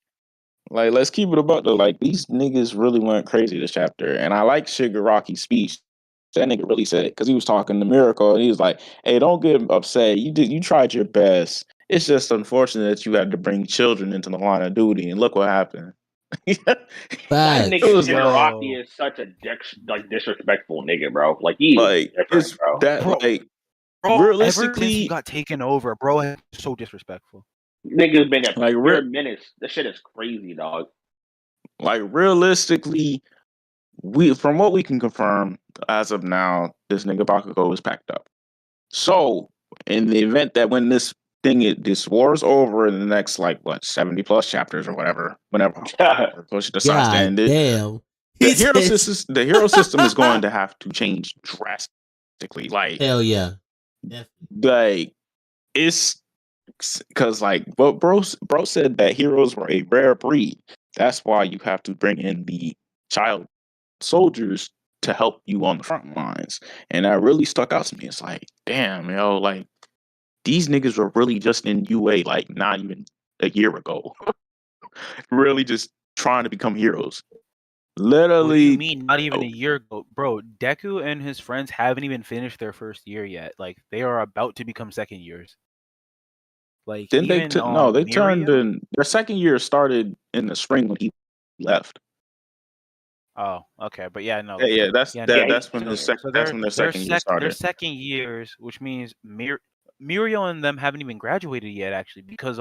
let's keep it a buck though. Like, these niggas really went crazy this chapter, and I like Shigaraki's speech. That nigga really said it because he was talking to Miracle, and he was like, "Hey, don't get upset. You tried your best. It's just unfortunate that you had to bring children into the line of duty, and look what happened." That nigga Shigaraki is such a disrespectful nigga, bro. Like he is different, bro. Bro, realistically, ever since he got taken over, bro, is so disrespectful. Niggas been at like minutes. This shit is crazy, dog. Like realistically, from what we can confirm as of now, this nigga Bakugo is packed up. So, in the event that when this war is over in the next 70 plus chapters or whatever, whenever Push decides to end it, damn. The hero system is going to have to change drastically. Like, hell yeah. Like, it's because what bro said that heroes were a rare breed. That's why you have to bring in the child soldiers to help you on the front lines. And that really stuck out to me. It's like, damn, yo, like these niggas were really just in UA not even a year ago. Really just trying to become heroes. Literally. What do you mean not even a year ago? Bro, Deku and his friends haven't even finished their first year yet. Like, they are about to become second years. Like, then they turned in their second year started in the spring when he left. Oh, okay, but yeah, no. Yeah, that's when their second year started. Their second years, which means Mirio and them haven't even graduated yet, actually, because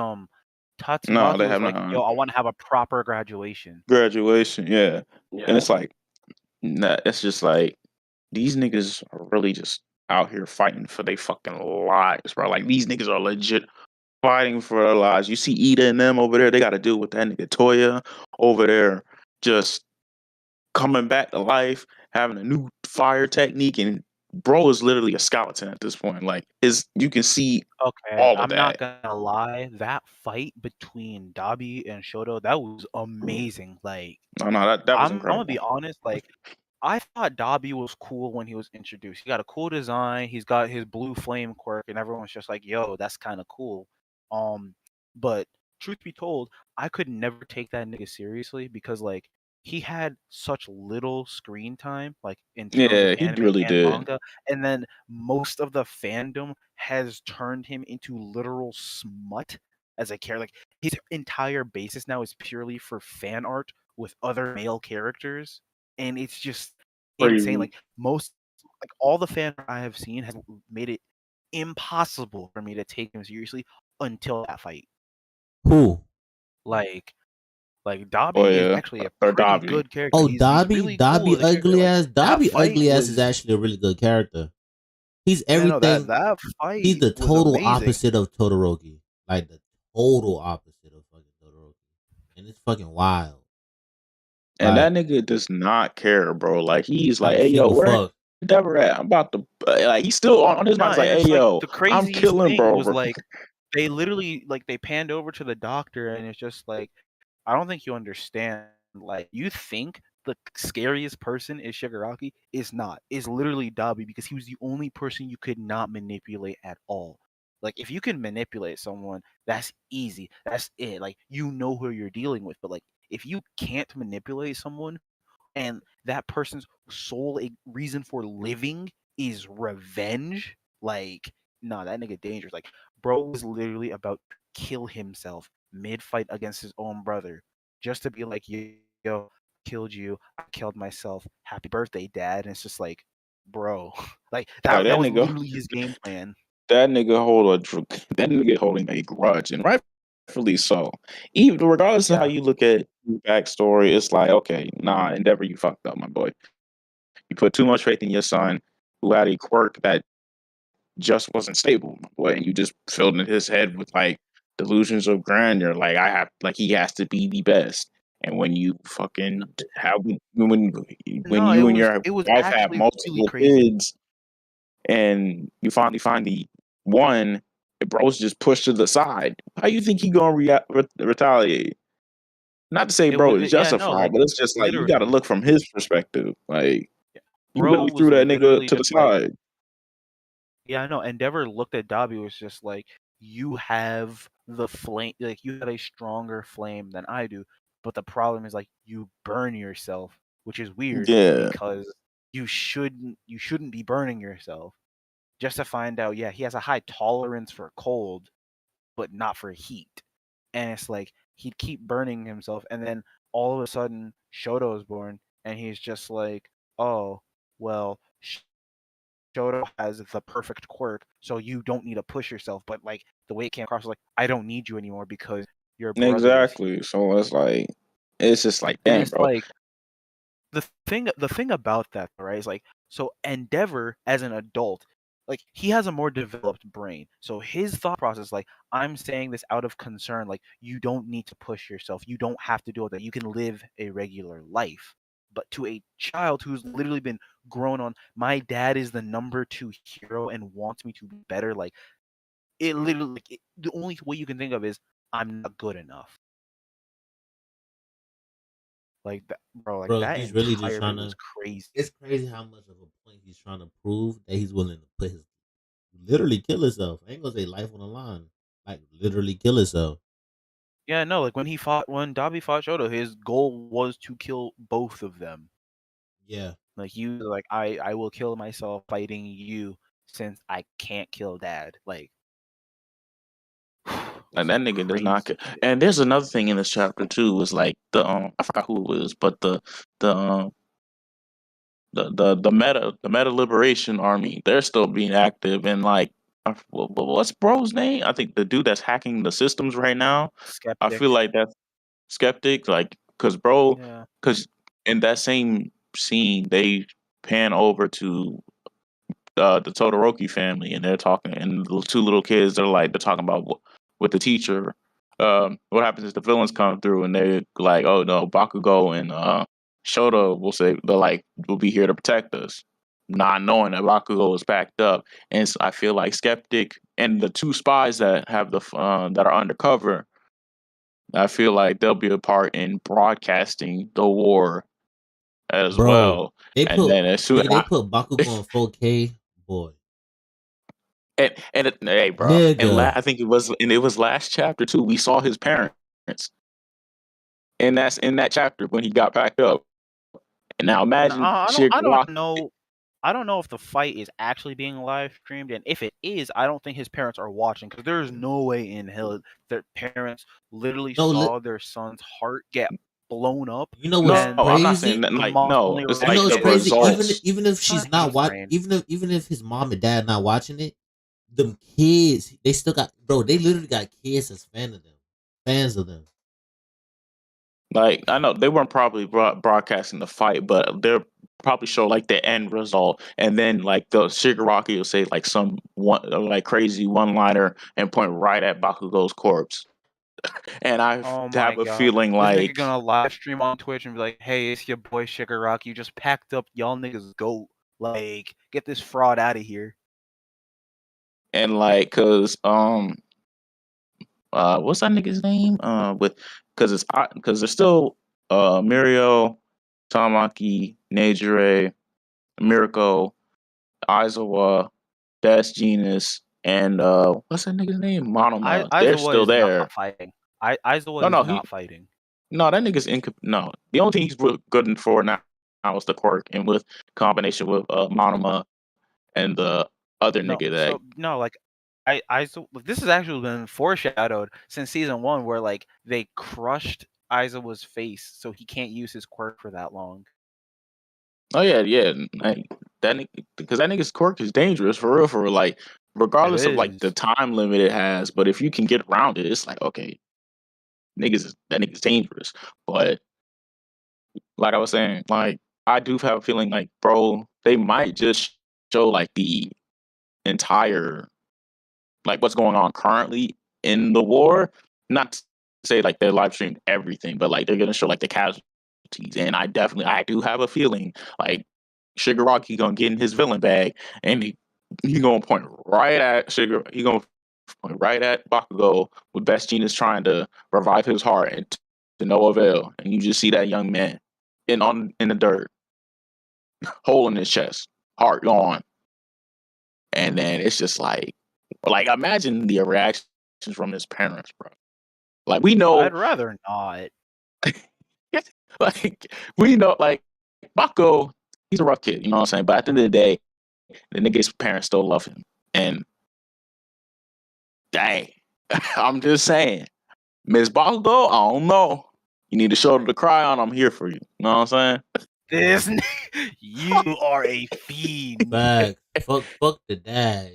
No, Tatsumaki they was have like, not. "Yo, I want to have a proper graduation." Graduation, yeah. And Yeah. it's like, nah, it's just like these niggas are really just out here fighting for their fucking lives, bro. Like these niggas are legit fighting for their lives. You see Ida and them over there, they got to deal with that nigga Toya over there, just coming back to life, having a new fire technique, and bro is literally a skeleton at this point. Like, you can see Okay, all of I'm not that. gonna lie. That fight between Dabi and Shoto, that was amazing. Like, No, that was I'm gonna be incredible. honest. Like, I thought Dabi was cool when he was introduced. He got a cool design. He's got his blue flame quirk, and everyone's just like, "Yo, that's kind of cool." But truth be told, I could never take that nigga seriously because like he had such little screen time, like in terms of Yeah, he anime really and did. manga, and then most of the fandom has turned him into literal smut as a character. Like his entire basis now is purely for fan art with other male characters, and it's just insane. Crazy. Like all the fan art I have seen has made it impossible for me to take him seriously until that fight. Who? Like Oh Dobby is yeah, actually a or pretty Dobby. good character. Oh, He's Dobby, really cool Dobby as a character. ugly Like ass. that Dobby fight ugly ass is was actually a really good character. He's yeah, no, everything. that He's fight the was total amazing. opposite of Todoroki. Like the total opposite of fucking Todoroki. And it's fucking wild. And Like, that nigga does not care, bro. Like he's not like, a hey yo, single where fuck. Endeavor at? I'm about to like he's still on his No, mind. He's like, and hey it's like yo, the I'm craziest killing thing bro. was like they literally like they panned over to the doctor and it's just like I don't think you understand. Like you think the scariest person is Shigaraki is not. Is literally Dobby because he was the only person you could not manipulate at all. Like if you can manipulate someone, that's easy. That's it. Like you know who you're dealing with. But like if you can't manipulate someone and that person's sole reason for living is revenge, like, nah, that nigga dangerous. Like, bro was literally about to kill himself mid fight against his own brother just to be like, yo, killed you, I killed myself, happy birthday, dad. And it's just like, bro, like Like that that was nigga, literally his game plan. that nigga that nigga holding a grudge, and rightfully so. Even regardless of how Yeah. you look at his backstory, it's like, okay, nah, Endeavor, you fucked up, my boy. You put too much faith in your son, who had a quirk that just wasn't stable, my boy, and you just filled in his head with like delusions of grandeur. Like he has to be the best. And when you fucking have when No, you and your it was wife have actually really multiple crazy. kids, and you finally find the one, the bro's just pushed to the side. How you think he gonna retaliate? Not to say It bro was is yeah, no, justified, like but it's just like you got to literally. look from his perspective. Like Yeah. you Bro literally threw was that nigga literally to the just like side. yeah, I know. Endeavor looked at Dobby was just like, you have the flame, like you have a stronger flame than I do. But the problem is like you burn yourself, which is weird Yeah, because you shouldn't be burning yourself. Just to find out, yeah, he has a high tolerance for cold, but not for heat. And it's like he'd keep burning himself, and then all of a sudden Shoto is born, and he's just like, oh, well, Shoto has the perfect quirk, so you don't need to push yourself. But like the way it came across was like, I don't need you anymore because your brother is here. exactly. So it's just like, And damn, it's bro. like the thing about that, right, is like so Endeavor as an adult, like he has a more developed brain. So his thought process, like, I'm saying this out of concern, like you don't need to push yourself. You don't have to do all that. You can live a regular life. But to a child who's literally been grown on, my dad is the number two hero and wants me to be better, like it literally the only way you can think of is I'm not good enough. Like that, bro, like Bro, that he's really just entire trying bit was to. crazy. It's crazy how much of a point he's trying to prove that he's willing to put his literally kill himself. I ain't gonna say life on the line. Like literally kill himself. Yeah, no, like when Dobby fought Shoto, his goal was to kill both of them. Yeah. Like you like I will kill myself fighting you since I can't kill dad. Like Like was that nigga does not crazy. care. And there's another thing in this chapter too. Was like I forgot who it was, but the the meta liberation army, they're still being active, and like What's bro's name? I think the dude that's hacking the systems right now. I Skeptic. feel like that's Skeptic, like, because in that same scene they pan over to the Todoroki family, and they're talking, and the two little kids are like, they're talking about with the teacher. What happens is the villains come through, and they're like, "Oh no, Bakugo and Shota will say they're like will be here to protect us," not knowing that Bakugo is backed up. And so I feel like Skeptic and the two spies that have that are undercover. I feel like they'll be a part in broadcasting the war as Bro, well. they And put then as soon nigga, they put Bakugo in 4K, boy. hey, bro, Nigga. I think it was last chapter too. We saw his parents, and that's in that chapter when he got backed up. And now No, imagine I Shigaraki. don't know. I don't know if the fight is actually being live streamed, and if it is, I don't think his parents are watching because there's no way in hell that parents literally No, saw their son's heart get blown up, you know what's No, and I'm not saying crazy? that. the Like, mom's no, only it's You know like what's the reaction is crazy? like, results. Even if she's not watching, even if his mom and dad not watching it, them kids they still got, bro. They literally got kids as fans of them. Like, I know they weren't probably broadcasting the fight, but they're probably show like the end result, and then like the Shigaraki will say like some one like crazy one liner and point right at Bakugo's corpse. And I oh my have a god, feeling this nigga like, gonna live stream on Twitch and be like, "Hey, it's your boy Shigaraki. You just packed up y'all niggas goat. Like, get this fraud out of here." and like, cause what's that nigga's name? Because there's still Mirio, Tamaki, Nejire, Mirko, Aizawa, Dash Genus, and what's that nigga's name? Monoma. They're Aizawa still is not there. fighting. No, Aizawa is no, not fighting. that nigga's no. The only thing he's good for now is the quirk, and with combination with Monoma and the other No, nigga that. so no, like this has actually been foreshadowed since season 1, where like they crushed Aizawa's face, so he can't use his quirk for that long. Oh yeah. Like, because that nigga's quirk is dangerous for real, like, regardless of like the time limit it has. But if you can get around it, it's like, okay, that nigga's dangerous. But like I was saying, like, I do have a feeling like, bro, they might just show like the entire, like, what's going on currently in the war. Not to say like they're live streaming everything, but like they're gonna show like the casualties. And I do have a feeling like Shigaraki gonna get in his villain bag, and he gonna point right at He gonna point right at Bakugo with Best Genius trying to revive his heart, and to no avail. And you just see that young man in the dirt, hole in his chest, heart gone. And then it's just like imagine the reactions from his parents, bro. Like, we know, I'd rather not. like, we know, like, Bakugo, he's a rough kid, you know what I'm saying? But at the end of the day, the nigga's parents still love him. And dang, I'm just saying, Miss Bakugo, I don't know. You need a shoulder to cry on. I'm here for you. You know what I'm This you are a fiend. Back. Fuck the dad.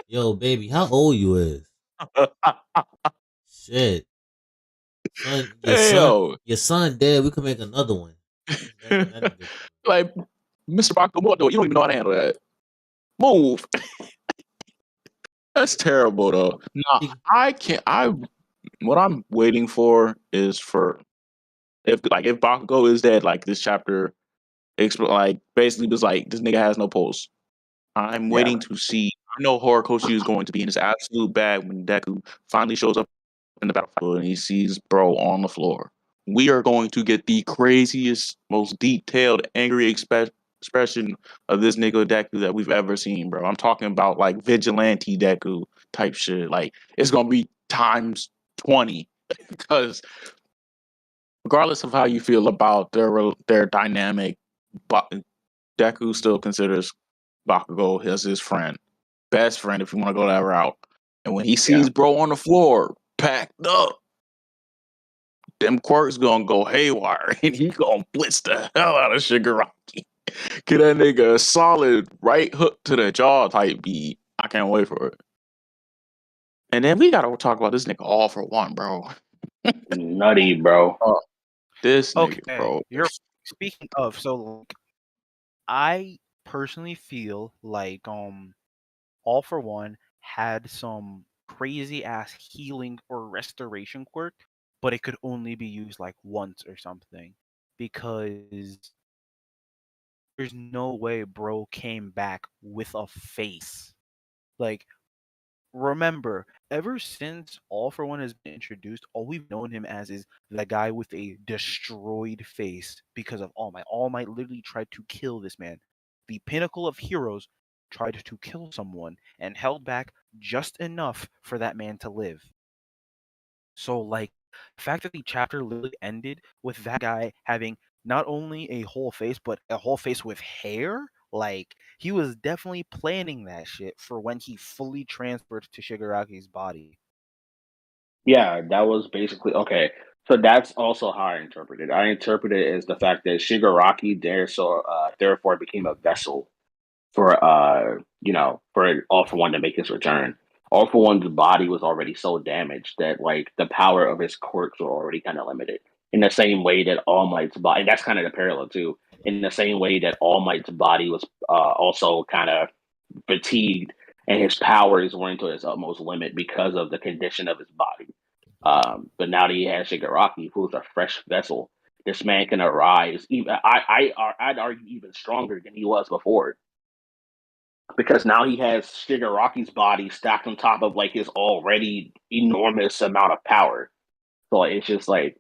Yo, baby, how old you is? saying? Shit. Son, Hey, yo. your son dead, we could make another one. Like, Mr. Bakugo, you don't even know how to handle that. Move. That's terrible, though. No, I can't. What I'm waiting for is for if Bakugo is dead, like this chapter, like basically was like this nigga has no pulse. I'm waiting to see. I know Horikoshi is going to be in his absolute bag when Deku finally shows up in the battlefield and he sees bro on the floor. We are going to get the craziest, most detailed, angry expression of this nigga Deku that we've ever seen, bro. I'm talking about like vigilante Deku type shit. Like, it's gonna be times 20 because regardless of how you feel about their dynamic, Deku still considers Bakugo as his friend, best friend if you want to go that route. And when he sees bro on the floor, packed up, them quirks gonna go haywire, and he gonna blitz the hell out of Shigaraki. Get that nigga a solid right hook to the jaw type beat. I can't wait for it. And then we gotta talk about this nigga All For One, bro. Nutty, bro. This nigga, Okay, bro. you're speaking of. So like, I personally feel like All For One had some crazy ass healing or restoration quirk, but it could only be used like once or something because there's no way bro came back with a face. Like, remember, ever since All For One has been introduced, all we've known him as is the guy with a destroyed face because of All Might. All Might literally tried to kill this man. The pinnacle of heroes tried to kill someone and held back just enough for that man to live. So, like, the fact that the chapter literally ended with that guy having not only a whole face, but a whole face with hair, like, he was definitely planning that shit for when he fully transferred to Shigaraki's body. Yeah, that was basically okay. So that's also how I interpret it. I interpret it as the fact that Shigaraki therefore became a vessel for for All For One to make his return. All For One's body was already so damaged that like the power of his quirks were already kind of limited. In the same way that All Might's body, and that's kind of the parallel too. In the same way that All Might's body was also kind of fatigued, and his powers weren't to his utmost limit because of the condition of his body. But now that he has Shigaraki, who's a fresh vessel, this man can arise. Even I'd argue even stronger than he was before, because now he has Shigaraki's body stacked on top of like his already enormous amount of power. So like, it's just like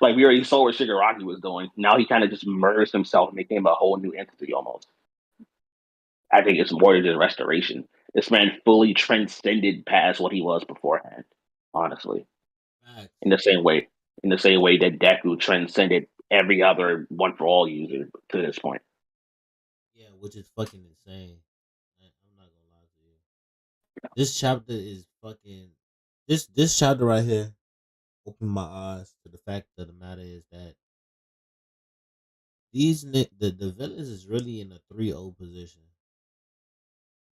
like we already saw what Shigaraki was doing. Now he kind of just merged himself and became a whole new entity almost. I think it's more than restoration. This man fully transcended past what he was beforehand. Honestly, Facts. in the same way that Deku transcended every other One For All user to this point. Yeah, which is fucking insane. I'm not gonna lie to you. This chapter is fucking. This chapter right here opened my eyes to the fact of the matter is that the villains is really in a 3-0 position.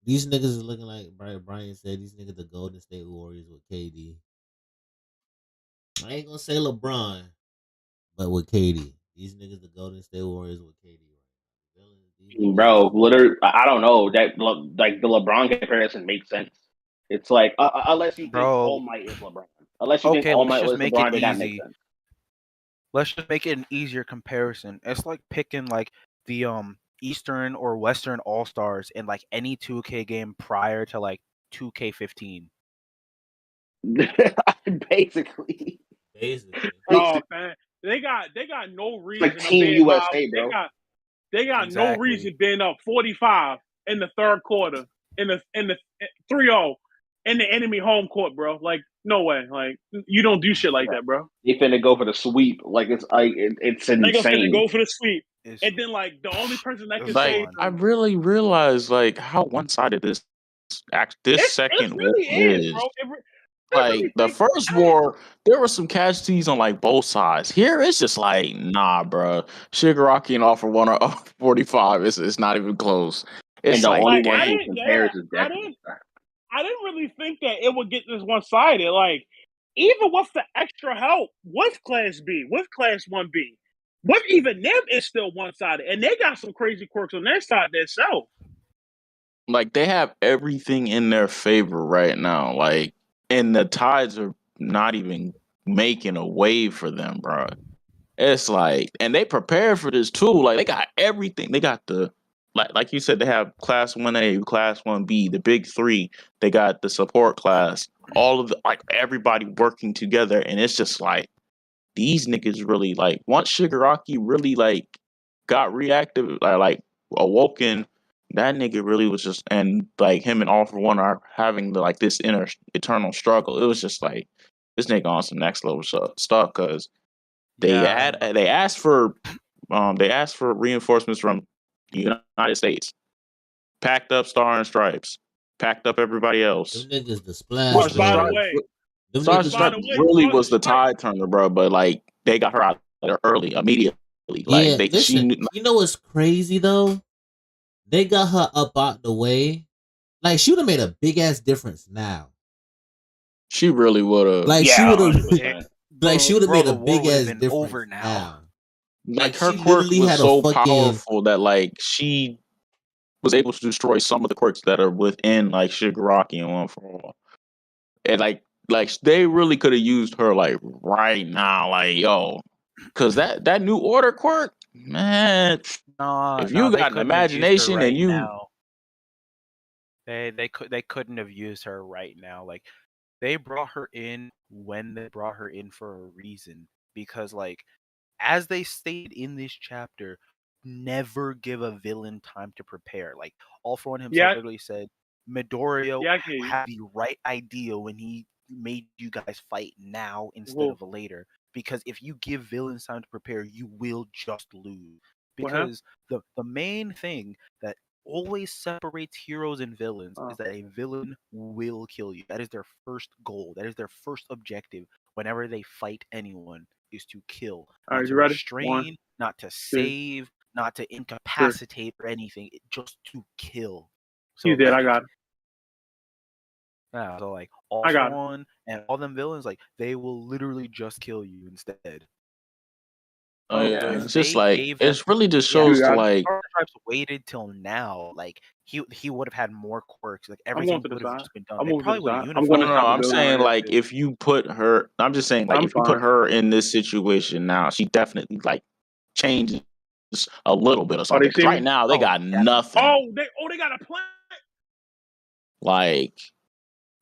These niggas is looking like Brian said. These niggas the Golden State Warriors with KD. I ain't gonna say LeBron, but with KD. These niggas the Golden State Warriors with KD. These niggas is Bro, literally, I don't know that like the LeBron comparison makes sense. It's like unless you think All Bro, Might is LeBron, unless you think okay, All let's Might just was make it LeBron, then that makes easy. sense. Let's just make it an easier comparison. It's like picking like the Eastern or Western All Stars in like any 2K game prior to like 2K15. Basically, basically. Oh man, they got no it's like reason to Team being up. USA, bro. They got no reason Exactly. being up 45 in the third quarter in the 3-0 in the enemy home court, bro. Like no way. Like you don't do shit like that, bro. They finna go for the sweep. Like it's Niggas finna insane. go for the sweep, It's and then like the only person that can it's Like, save fun. I them. really realized like how one sided this It second war really is, is. bro. I Like really the think first war, there were some casualties on like both sides. Here, it's just like, nah, bro. Shigaraki and All For One are up 45. It's not even close. And It's the like, only like one I who didn't. Yeah, compares is I Deku. didn't. I didn't really think that it would get this one sided. Like, even with the extra help with Class B, with Class 1B, with even them, it's still one sided. And they got some crazy quirks on their side themselves. like they have everything in their favor right now. Like, and the tides are not even making a wave for them, bro. It's like, and they prepared for this too. Like they got everything. They got the like you said, they have class 1A, class 1B, the big three. They got the support class, all of the like everybody working together, and it's just like these niggas really like once Shigaraki really like got reactive, like awoken. That nigga really was just and like him and All For One are having the like this inner eternal struggle. It was just like this nigga on some next level stuff because Yeah. they asked for reinforcements from the United States. Packed up Star and Stripes. Packed up everybody else. Them niggas the splash What's Which, the by the brothers. stripe? way, Them Star and niggas by is Stripes the way, really Stars was and the Stripes. tide turner, bro. But like they got her out there early, immediately. Like yeah. they she Listen, knew, you know what's crazy though? They got her up out the way Like she would have made a big ass difference now. She really would have. Like she Yeah, would have. 100%. Like she would have Bro, made the a war big would have ass been difference over now. now. Like her she quirk literally was had a so fucking powerful that like she was able to destroy some of the quirks that are within like Shigaraki and One for All. And like they really could have used her like right now, like yo, because that new order quirk, man. If you They got an couldn't have used her imagination and right you now. They couldn't have used her right now. Like they brought her in when they brought her in for a reason. Because like as they stated in this chapter, never give a villain time to prepare. Like All For One himself literally said Midoriya had the right idea when he made you guys fight now instead of later. Because if you give villains time to prepare, you will just lose. Because the main thing that always separates heroes and villains is that a villain will kill you. That is their first goal. That is their first objective whenever they fight anyone, is to kill. Not to restrain, not to save, not to incapacitate or anything. Just to kill. So I got it. Yeah, so like All For One and all them villains, like they will literally just kill you instead. Oh yeah, it's just like it really just shows the like. Stripes waited till now, like he would have had more quirks. Like everything would have just been done. They probably would have unified. No, I'm saying like if you put her, I'm just saying like if you put her in this situation now, she definitely like changes a little bit or something. Right now they got nothing. They got a plan. Like,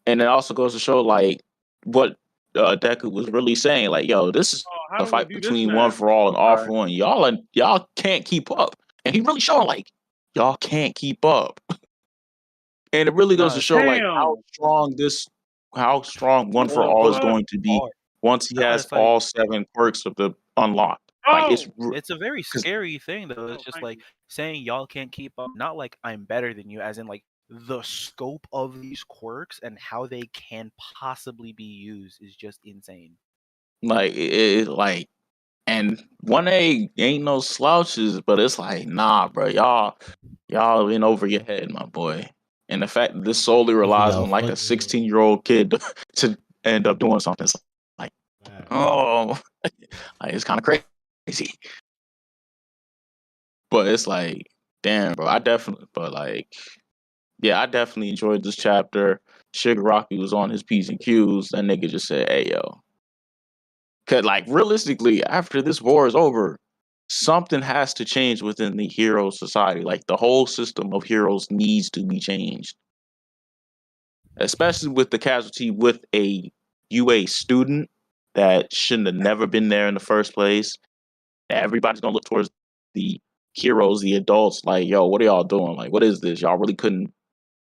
and it also goes to show like what Deku was really saying. Like, yo, this is a fight between One For All and All For One. Y'all can't keep up, and he really showing like y'all can't keep up. And it really goes to show like how strong One For All is going to be once he has all 7 quirks of the unlocked. Like it's a very scary thing though. It's just like saying y'all can't keep up. Not like I'm better than you, as in like the scope of these quirks and how they can possibly be used is just insane. Like like, and 1A ain't no slouches, but it's like nah, bro, y'all in over your head, my boy. And the fact that this solely relies on like a 16-year-old kid to end up doing something, it's like, oh, like, it's kind of crazy. But it's like, damn, bro, I definitely enjoyed this chapter. Shigaraki was on his P's and Q's. That nigga just said, hey, yo. Cause like realistically, after this war is over, something has to change within the hero society. Like the whole system of heroes needs to be changed. Especially with the casualty with a UA student that shouldn't have never been there in the first place. Everybody's gonna look towards the heroes, the adults, like, yo, what are y'all doing? Like, what is this? Y'all really couldn't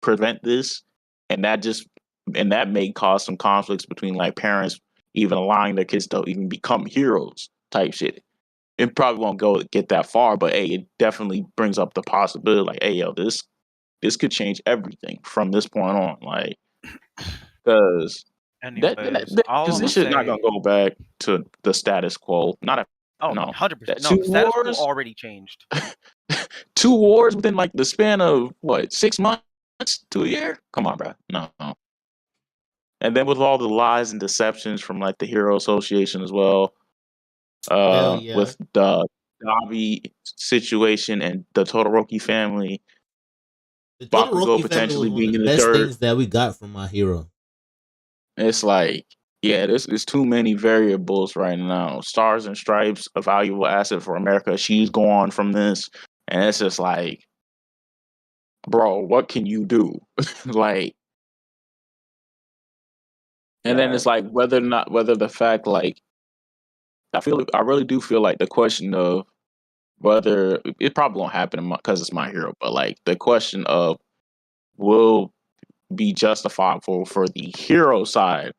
prevent this? And that may cause some conflicts between like parents even allowing their kids to even become heroes type shit. It probably won't get that far, but hey, it definitely brings up the possibility, like, hey, yo, this could change everything from this point on. Like, because this shit not gonna go back to the status quo. Not a 100%. No, status quo already changed. 2 wars within like the span of what, 6 months to a year? Come on, bro. No. And then with all the lies and deceptions from like the Hero Association as well, with the Dabi situation and the Todoroki family, the Todoroki potentially being in the best things that we got from My Hero. It's like, yeah, there's too many variables right now. Stars and Stripes, a valuable asset for America. She's gone from this, and it's just like, bro, what can you do? Like, and then it's like whether the fact, like, I really do feel like the question of whether it probably won't happen because it's My Hero, but like the question of will be justifiable for the hero side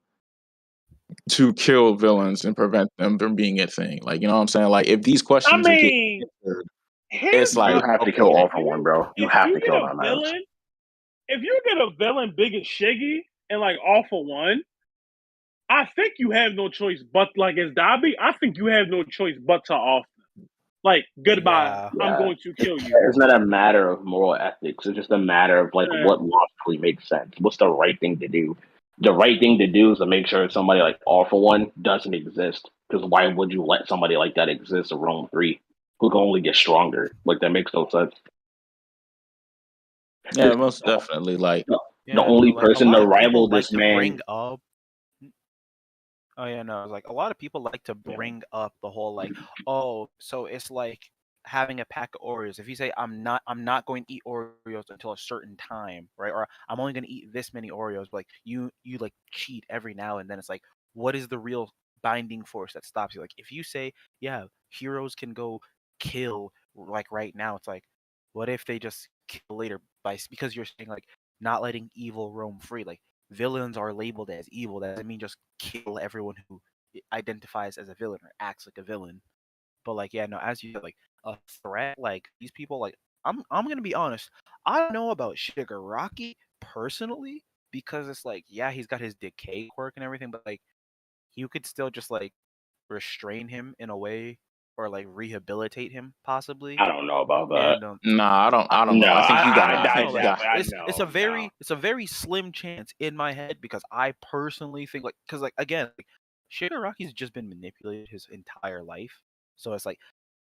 to kill villains and prevent them from being a thing. Like, you know what I'm saying? Like, if these questions are getting answered, it's like, you have to kill All For One, bro. You have to kill that man. If you get a villain big as Shiggy and like All For One, I think you have no choice but, like, as Dabi, I think you have no choice but to off them. Like, goodbye, Yeah. I'm going to kill you. It's not a matter of moral ethics. It's just a matter of like what logically makes sense. What's the right thing to do? The right thing to do is to make sure somebody like All For One doesn't exist. Because why would you let somebody like that exist in Rome 3 who can only get stronger? Like, that makes no sense. Yeah, most definitely. Like, the only like, person to rival like this to man. bring up. Oh yeah, no. Like a lot of people like to bring up the whole like, oh, so it's like having a pack of Oreos. If you say I'm not going to eat Oreos until a certain time, right? Or I'm only going to eat this many Oreos. But like you like cheat every now and then. It's like, what is the real binding force that stops you? Like if you say, yeah, heroes can go kill like right now, it's like, what if they just kill later because you're saying like not letting evil roam free, like villains are labeled as evil. That doesn't mean just kill everyone who identifies as a villain or acts like a villain. But like, yeah, no, as you said, like a threat, like these people, like I'm gonna be honest, I don't know about Shigaraki personally because it's like, yeah, he's got his decay quirk and everything, but like you could still just like restrain him in a way or like rehabilitate him possibly. I don't know about that. And nah, I don't No, know. I think you I gotta. I think you got. it's a very slim chance in my head because I personally think like because like again like, Shigaraki's just been manipulated his entire life, so it's like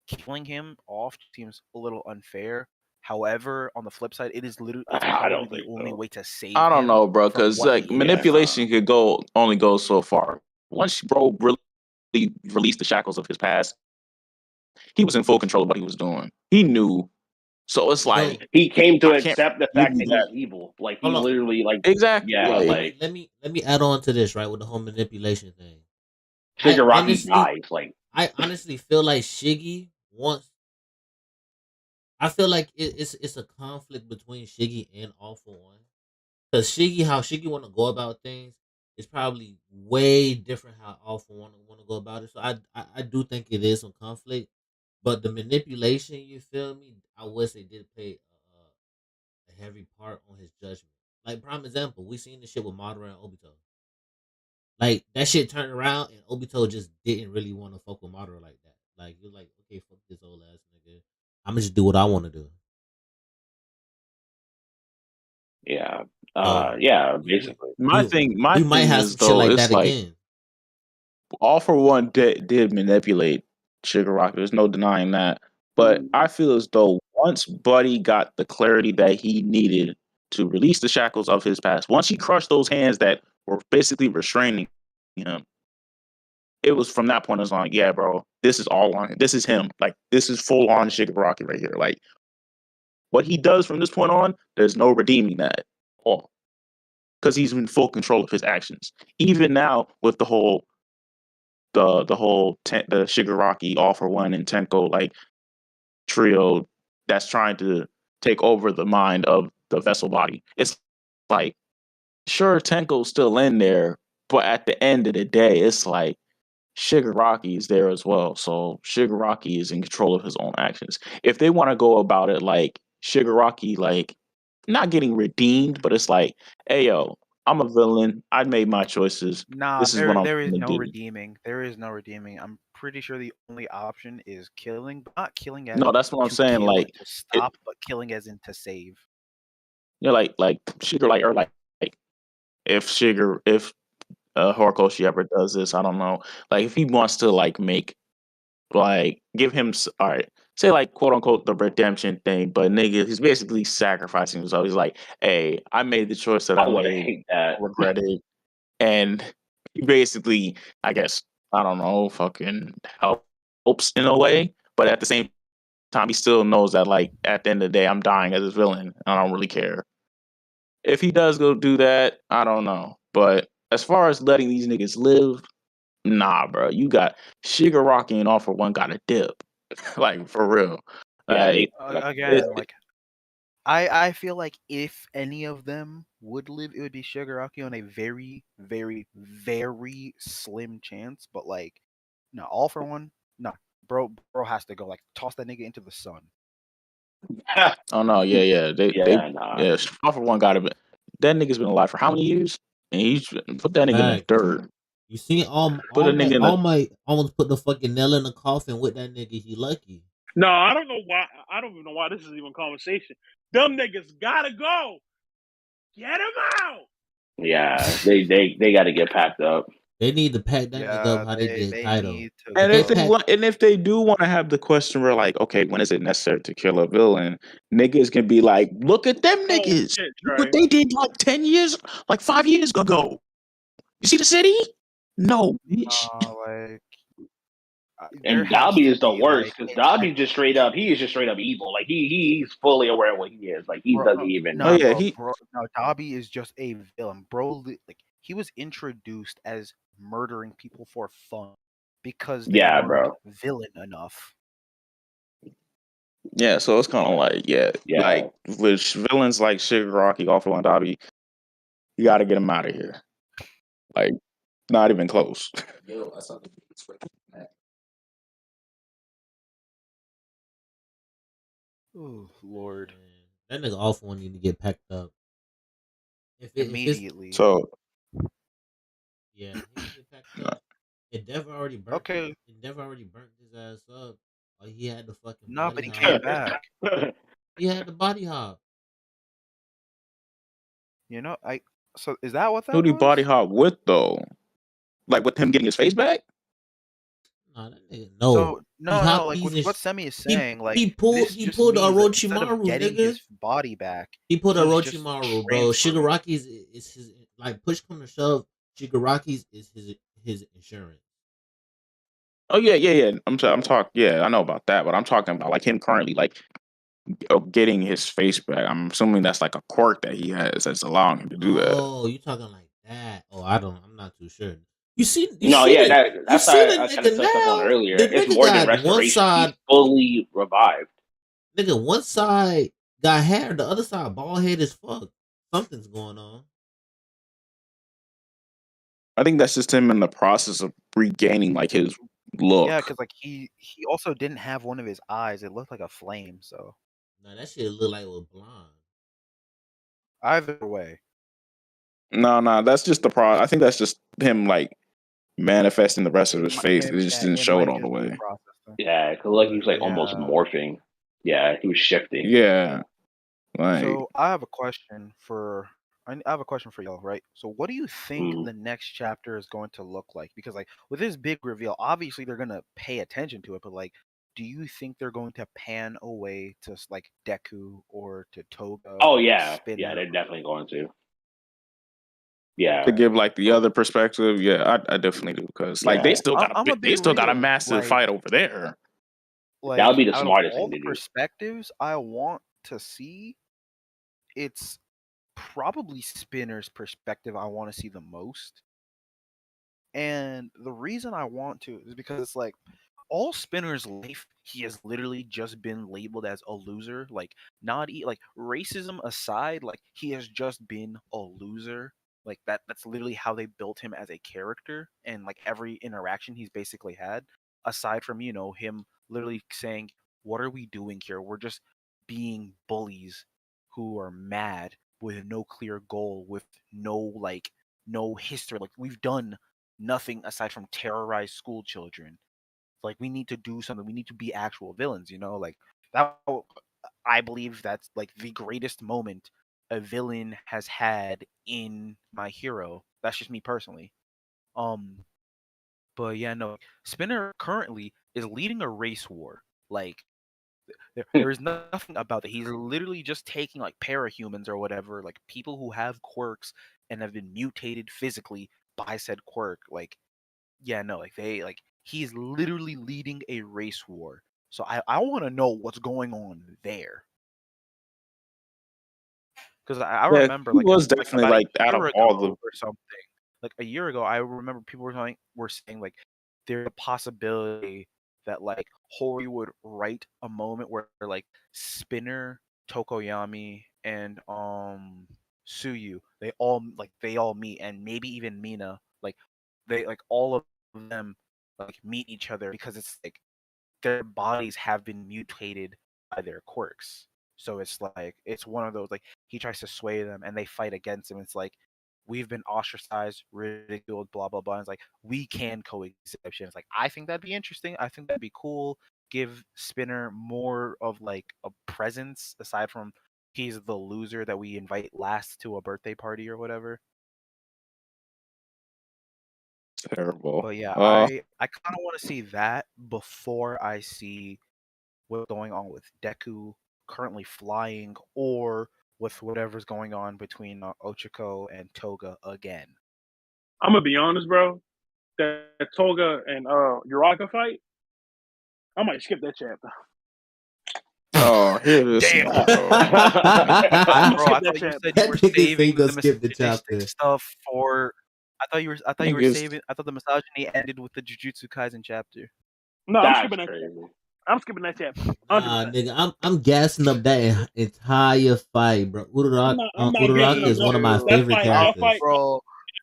killing him off seems a little unfair. However, on the flip side, it's probably the only way to save I don't him know, bro, from because what like he manipulation could only go so far. Once bro really released the shackles of his past, he was in full control of what he was doing. He knew. So it's like he came to I can't accept the give fact you that he's that. evil. Like he Hold on. literally, like Exactly. yeah, like let me add on to this, right, with the whole manipulation thing. Shigaraki dies. Like I honestly feel like Shiggy wants. I feel like it's a conflict between Shiggy and All For One, because how Shiggy want to go about things is probably way different how All For One want to go about it. So I do think it is some conflict, but the manipulation, you feel me? I would say did play a heavy part on his judgment. Like prime example, we seen this shit with Madara and Obito. Like that shit turned around and Obito just didn't really want to fuck with Madara like that. Like you're like, okay, fuck this old ass nigga. I'm gonna just do what I want to do. yeah, So yeah, basically. My we might thing have is some shit though, like it's that like again. All For One did manipulate Shigaraki. There's no denying that. But I feel as though once Buddy got the clarity that he needed to release the shackles of his past, once he crushed those hands that were basically restraining him, it was from that point. It's like, yeah, bro, this is all on. This is him. Like this is full on Shigaraki right here. Like what he does from this point on, there's no redeeming that at all because he's in full control of his actions. Even now with the whole the Shigaraki All For One and Tenko like trio that's trying to take over the mind of the vessel body. It's like sure Tenko's still in there, but at the end of the day, it's like Shigaraki is there as well. So Shigaraki is in control of his own actions. If they want to go about it like Shigaraki, like not getting redeemed, but it's like, hey yo, I'm a villain. I made my choices. Nah, This is what I'm there is gonna no do. redeeming. There is no redeeming. I'm pretty sure the only option is killing, but not killing as No, that's what I'm to saying. kill Like and to stop, but killing as in to save. you know, like Shiger, like if Horikoshi ever does this, I don't know. Like if he wants to like make like give him all right, say like quote unquote the redemption thing, but nigga, he's basically sacrificing himself. He's like, hey, I made the choice that I I would made, hate I that. regret it, and he basically, I guess, I don't know, fucking helps in a way, but at the same time, he still knows that like at the end of the day, I'm dying as a villain. I don't really care. If he does go do that, I don't know. But as far as letting these niggas live, nah, bro. You got Shigaraki and All For One got a dip. Like for real. Yeah, Like Again, like I feel like if any of them would live, it would be Shigaraki on a very, very, very slim chance. But like, no, All For One, no, bro has to go. Like, toss that nigga into the sun. oh no, yeah. They yeah, nah. yeah, All For One got it. That nigga's been alive for how many years? And he's put that nigga in the Fact. dirt. You see, Put a nigga in the all my almost put the fucking nail in the coffin with that nigga. He lucky. No, I don't know why. I don't even know why this is even conversation. Them niggas gotta go. Get them out. Yeah, they got to get packed up. They need to pack that nigga up how they they did Kaido. need to And They if they go. pack. want, and if they do want to have the question where like, okay, when is it necessary to kill a villain? Niggas can be like, look at them Oh niggas. shit, Look what Trey. they did like 10 years, like 5 years ago. You see the city? No, bitch. Like there And has Dobby to is the be worst like because Dobby just straight up, he is just straight up evil. Like he's fully aware of what he is. Like he bro, doesn't even. Oh yeah, bro, no, Dobby is just a villain, bro. Like he was introduced as murdering people for fun because they Yeah, weren't bro. villain enough. yeah. So it's kind of like, yeah, like with villains like Shigaraki, Awful, and Dobby, you got to get them out of here. Like, not even close. Oh Lord! That nigga Awful need to get packed up. Immediately. So Yeah, he need to get packed up. It never already burnt. Okay. It never already burnt his ass up. Or he had the fucking No, body but he hop. came back. He had the body hop. You know, so is that what that who did he was? body hop with though? Like with him getting his face back? Nah, that nigga no. So no, like what Semi is saying, like he pulled the Orochimaru, getting nigga. his body back. He pulled Orochimaru, Orochimaru, bro. Shigaraki's is his, like, push come to shove. Shigaraki's is his insurance. Oh yeah. I'm talking. Yeah, I know about that, but I'm talking about like him currently, like getting his face back. I'm assuming that's like a quirk that he has that's allowing him to do that. Oh, you talking like that? Oh, I'm not too sure. You see the that's why I kind of nigga touched up on now. earlier. The It's nigga more than got one restoration. side He's fully revived. Nigga, one side got hair, the other side bald head as fuck. Something's going on. I think that's just him in the process of regaining like his look. Yeah, because like he also didn't have one of his eyes. It looked like a flame. So nah, that shit look like it was blonde. Either way. No, that's just the I think that's just him like manifesting the rest of his face. It just didn't show it all the way. Yeah, because like he was like almost morphing. Yeah, he was shifting. Yeah. Like, so I have a question for y'all, right? So what do you think the next chapter is going to look like? Because like with this big reveal, obviously they're gonna pay attention to it, but like, do you think they're going to pan away to like Deku or to Toga? Oh or yeah, Spinner? yeah, they're definitely going to. Yeah, to give like the other perspective, yeah, I definitely do because like they still got a massive fight over there. Like, that would be the out smartest of all thing to the do. perspectives I want to see, it's probably Spinner's perspective I want to see the most. And the reason I want to is because it's like all Spinner's life, he has literally just been labeled as a loser. Like like racism aside, like he has just been a loser. Like that's literally how they built him as a character, and like every interaction he's basically had, aside from, you know, him literally saying, "What are we doing here? We're just being bullies who are mad with no clear goal, with no history. Like we've done nothing aside from terrorize school children. Like we need to do something. We need to be actual villains, you know? Like that I believe that's like the greatest moment a villain has had in My Hero. That's just me personally. But yeah, no. Spinner currently is leading a race war. Like there is nothing about that. He's literally just taking like parahumans or whatever, like people who have quirks and have been mutated physically by said quirk. Like, yeah, no, like he's literally leading a race war. So I want to know what's going on there. Because I remember he was definitely about like a out year of ago all the or something. Like a year ago, I remember people were saying like there's a possibility that like Hori would write a moment where like Spinner, Tokoyami, and Suyu they all meet, and maybe even Mina, like they like all of them like meet each other because it's like their bodies have been mutated by their quirks. So it's like it's one of those like he tries to sway them and they fight against him. It's like we've been ostracized, ridiculed, blah blah blah. And it's like we can coexist. It's like I think that'd be interesting. I think that'd be cool. give Spinner more of like a presence aside from he's the loser that we invite last to a birthday party or whatever. Terrible. But yeah, I kind of want to see that before I see what's going on with Deku currently flying, or with whatever's going on between Ochako and Toga again. I'm gonna be honest, bro. That Toga and Uraka fight, I might skip that chapter. Oh, here it is. Damn. Bro, I thought you said you were saving the misogynistic stuff for. I thought you were saving. I thought the misogyny ended with the Jujutsu Kaisen chapter. No, I'm skipping that chapter. I'm skipping that chapter. Nah, nigga, I'm gassing up that entire fight, bro. Uraraka is one of my favorite characters.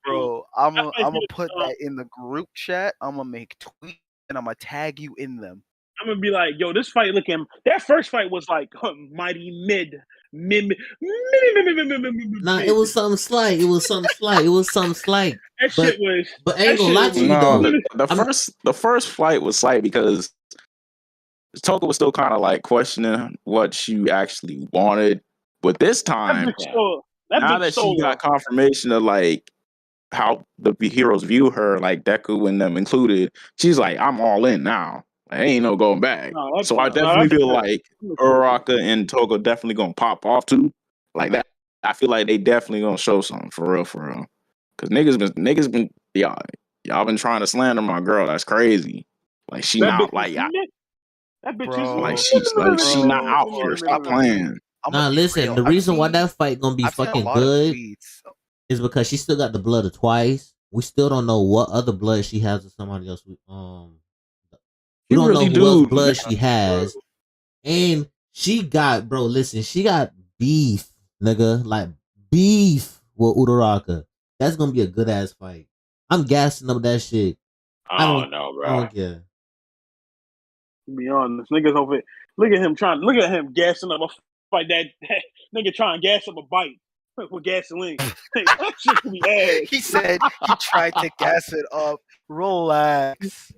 Bro, I'm gonna put that in the group chat. I'm gonna make tweets and I'm gonna tag you in them. I'm gonna be like, yo, this fight looking. That first fight was like mighty mid. Nah, it was something slight. That shit was. But I ain't gonna lie to you though. The first fight was slight because Toga was still kind of like questioning what she actually wanted. But this time, now that she got confirmation of like how the heroes view her, like Deku and them included, she's like, I'm all in now. Like, ain't no going back. So I definitely feel like Uraraka and Toga definitely gonna pop off too. Like that. I feel like they definitely gonna show something for real. Cause niggas been y'all been trying to slander my girl. That's crazy. Like she not like that bitch is she not out here. Stop playing. Nah, listen. The reason why that fight gonna be fucking good is because she still got the blood of twice. We still don't know what other blood she has or somebody else. We don't know who else blood she has. And she got, bro, listen, she got beef, nigga. Like beef with Uraraka. That's gonna be a good ass fight. I'm gassing up that shit. I don't know, bro. I don't care. To be honest, niggas over here. Look at him gassing up a fight that nigga trying to gas up a bite with gasoline. That shit could be ass. He said he tried to gas it up. Relax.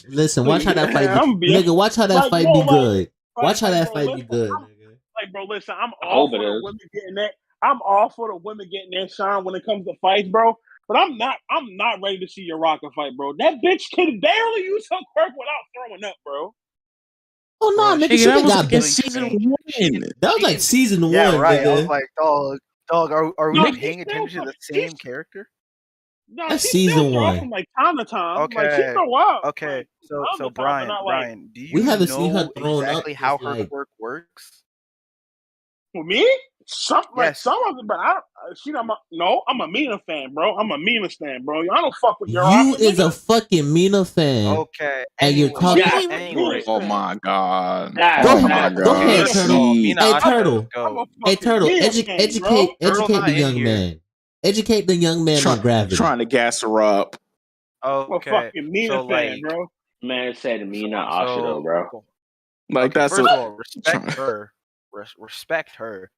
Listen, watch how that fight be. Nigga, watch how that fight be good. Watch how that fight be good, nigga. Like, bro, listen, I'm all for the women getting that. I'm all for the women getting that shine when it comes to fights, bro. But I'm not ready to see Uraraka fight, bro. That bitch can barely use her quirk without throwing up, bro. Oh no, nigga, she got best season 1. That was like season 1, right. Nigga. I was like, dog, are we paying attention to the same character? No, that's season 1. From like time to time. Okay. Like, she throw up. Okay. So Brian, do you we haven't know seen her thrown exactly up how her quirk works? For me? Some of it, but I'm a Mina fan, bro. I'm a Mina stan, bro. I don't fuck with you is a fucking Mina fan. Okay. And you're talking Oh my god. Go ahead, Turtle. Hey, Turtle. Educate the young man. Educate the young man on gravity. Trying to gas her up. Okay. Fucking Mina fan, bro. Man said Mina Ashito, bro. Like that's first of all, respect her.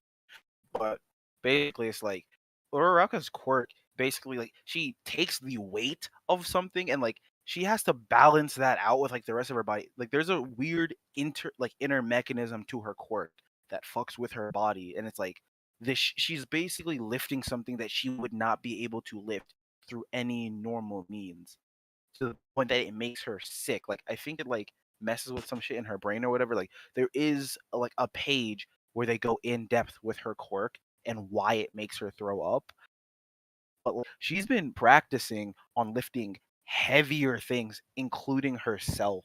But basically, it's like Uraraka's quirk. Basically, like she takes the weight of something, and like she has to balance that out with like the rest of her body. Like there's a weird inner mechanism to her quirk that fucks with her body, and it's like this. She's basically lifting something that she would not be able to lift through any normal means, to the point that it makes her sick. Like I think it like messes with some shit in her brain or whatever. Like there is like a page where they go in depth with her quirk and why it makes her throw up. But like, she's been practicing on lifting heavier things, including herself,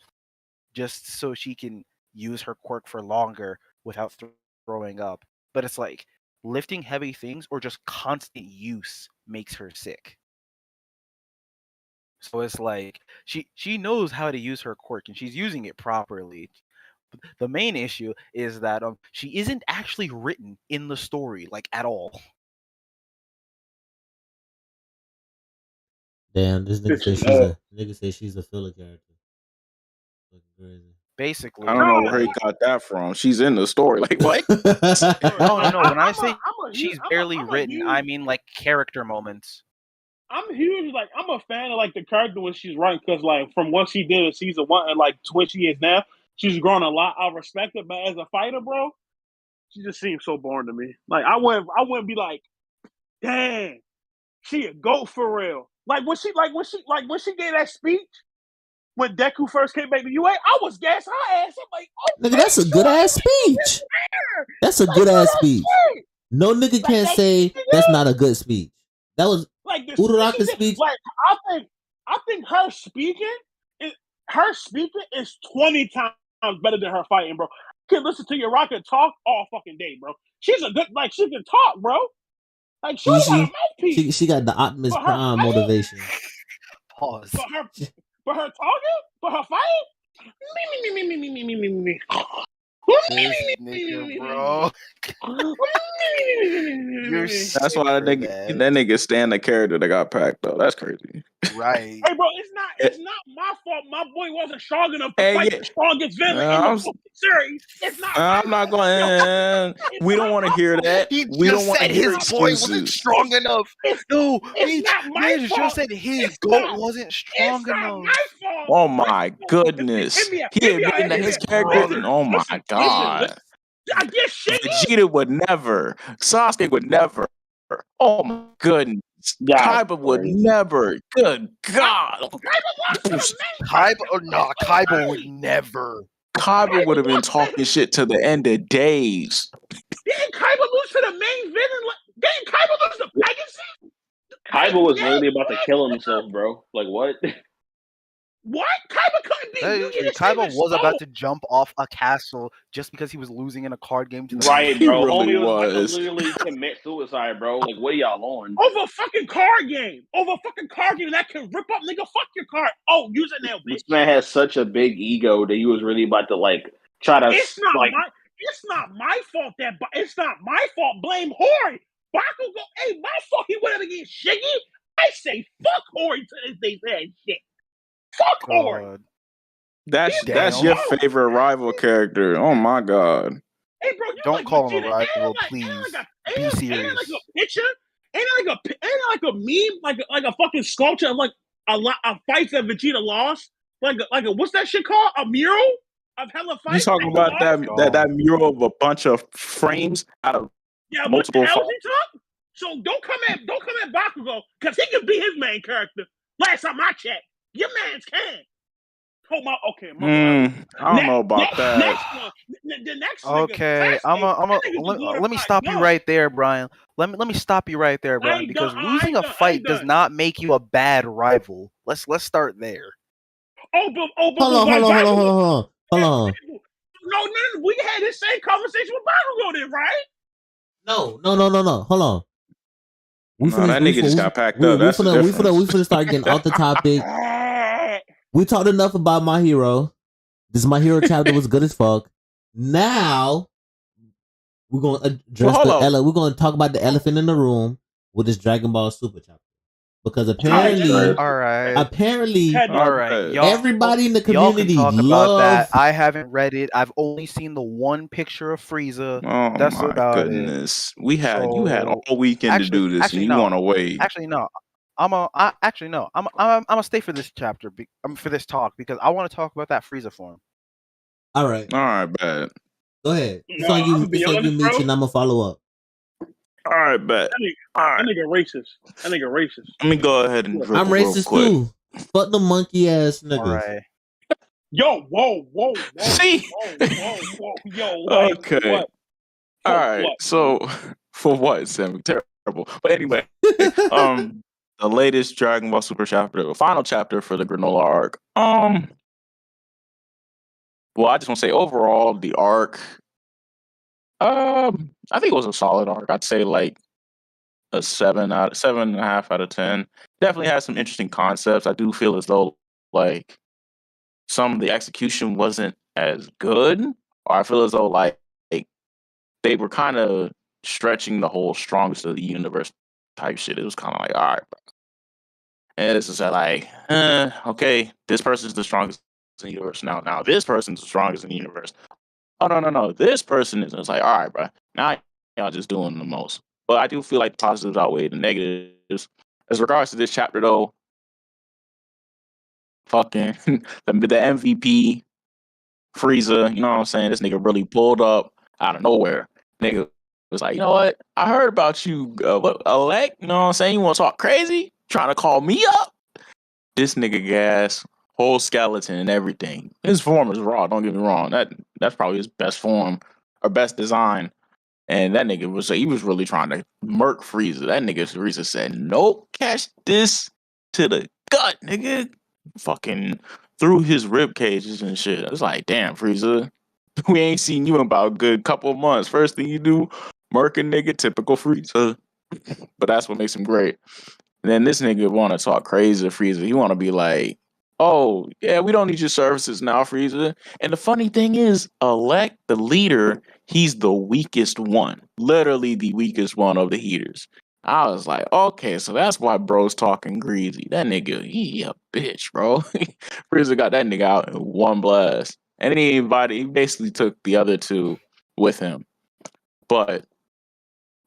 just so she can use her quirk for longer without throwing up. But it's like lifting heavy things or just constant use makes her sick. So it's like she knows how to use her quirk and she's using it properly. The main issue is that she isn't actually written in the story like at all. Damn, this nigga says she's a filler character. Crazy. Basically, I don't know where he got that from. She's in the story. Like what? No. When I say she's barely written, I mean like character moments. I'm huge. Like I'm a fan of like the character when she's writing, because like from what she did in season 1 and like to what she is now, She's grown a lot. I respect her, but as a fighter, bro, she just seems so boring to me. Like I wouldn't be like, damn, she a goat for real. Like when she gave that speech when Deku first came back to UA, I was gassing her ass. I'm like, oh, Nigga, that's a good ass speech. That's a good ass speech. No nigga can't say that's not a good speech. That was like Uraraka's speech. Like I think her speaking is 20 times better than her fighting, bro. You can listen to Uraraka talk all fucking day, bro. She's a good, like, she can talk, bro. Like, she got a mouthpiece. She got the Optimus Prime motivation. Pause. For her talking? For her fighting? Me. This nigga, bro. That's why that nigga stand the character that got packed though. That's crazy. Right. Hey, bro, it's not my fault. My boy wasn't strong enough to fight the strongest villain in the fucking series. It's not. I'm not going. We don't want to hear that. We don't want to hear his boy wasn't strong enough. No, it's not my fault. Just said his goat wasn't strong enough. Not my fault. Oh my goodness! He admitted that his character. Oh my god! I guess Vegeta would never. Sasuke would never. Oh my goodness! Kaiba would never. Good God! Kaiba would never. Kaiba would have been talking shit to the end of days. Didn't Kaiba lose to the main villain? Didn't Kaiba lose to Pegasus? Kaiba was literally about to kill himself, bro. Like, what? What? Kaiba couldn't be. Kaiba was about to jump off a castle just because he was losing in a card game. To the right, bro. Really Homie was about to literally commit suicide, bro. Like, what are y'all on? Over a fucking card game. That can rip up, nigga. Fuck your card. Oh, use it now, bitch. This man has such a big ego that he was really about to, like, try to... It's not my fault it's not my fault. Blame Hori. Bakugo, hey, my fault he went up against Shiggy. I say fuck Hori to this day for that shit. Fuck Hori. That's your favorite rival character. Oh my god. Hey, bro, don't call him a rival, please. Be serious. Ain't like a picture. Ain't like a meme, like a fucking sculpture of like a fights that Vegeta lost. Like a what's that shit called? A mural of hella fights. You talking about that mural of a bunch of frames out of multiple fights? So don't come at Bakugo because he can be his main character. Last time I checked, your man's can. I don't know about that. The next okay, let me stop you right there, Brian. Let me stop you right there, Brian, because losing a fight does not make you a bad rival. Let's start there. Hold on. No, we had this same conversation with Bakugo then, right? No. Hold on. That nigga just got packed up. We finna start getting off the topic. We talked enough about My Hero. This My Hero chapter was good as fuck. Now we're gonna address we're gonna talk about the elephant in the room with this Dragon Ball Super chapter. Because apparently, everybody in the community loves that. I haven't read it. I've only seen the one picture of Frieza. Oh, that's my about goodness. You had all weekend to do this, and you want to wait. Actually, no. I'm gonna stay for this chapter. For this talk because I want to talk about that Frieza form. All right, bet. Go ahead. It's on you, Mitch, and I'm gonna follow up. All right, bet. That nigga racist. Let me go ahead and. I'm racist too. Fuck the monkey ass niggas. All right. Yo, whoa. See? Whoa. Yo, okay. What? All right. What? So, for what, Sam? Terrible. But anyway, the latest Dragon Ball Super chapter, the final chapter for the Granola arc. Well, I just want to say overall, the arc. I think it was a solid arc. I'd say like a 7.5 out of 10. Definitely has some interesting concepts. I do feel as though like some of the execution wasn't as good, or I feel as though like they were kind of stretching the whole strongest of the universe type shit. It was kind of like, all right, bro. And it's just like, okay, this person's the strongest in the universe now. Now this person's the strongest in the universe. Oh no, this person is. It's like, all right, bro. Now y'all just doing the most. But I do feel like the positives outweigh the negatives. As regards to this chapter, though, fucking the MVP Frieza, you know what I'm saying? This nigga really pulled up out of nowhere. Nigga was like, you know what? I heard about you, Alec. You know what I'm saying? You want to talk crazy? Trying to call me up? This nigga gas, whole skeleton and everything. His form is raw. Don't get me wrong. That's probably his best form or best design. And that nigga was really trying to murk Frieza. That nigga Frieza said, nope, catch this to the gut, nigga. Fucking through his rib cages and shit. I was like, damn, Frieza, we ain't seen you in about a good couple of months. First thing you do, murk a nigga, typical Frieza. But that's what makes him great. And then this nigga want to talk crazy to Frieza. He want to be like, oh, yeah, we don't need your services now, Frieza. And the funny thing is, Elect, the leader, he's the weakest one. Literally the weakest one of the heaters. I was like, okay, so that's why bro's talking greasy. That nigga, he a bitch, bro. Frieza got that nigga out in one blast. And then he basically took the other two with him. But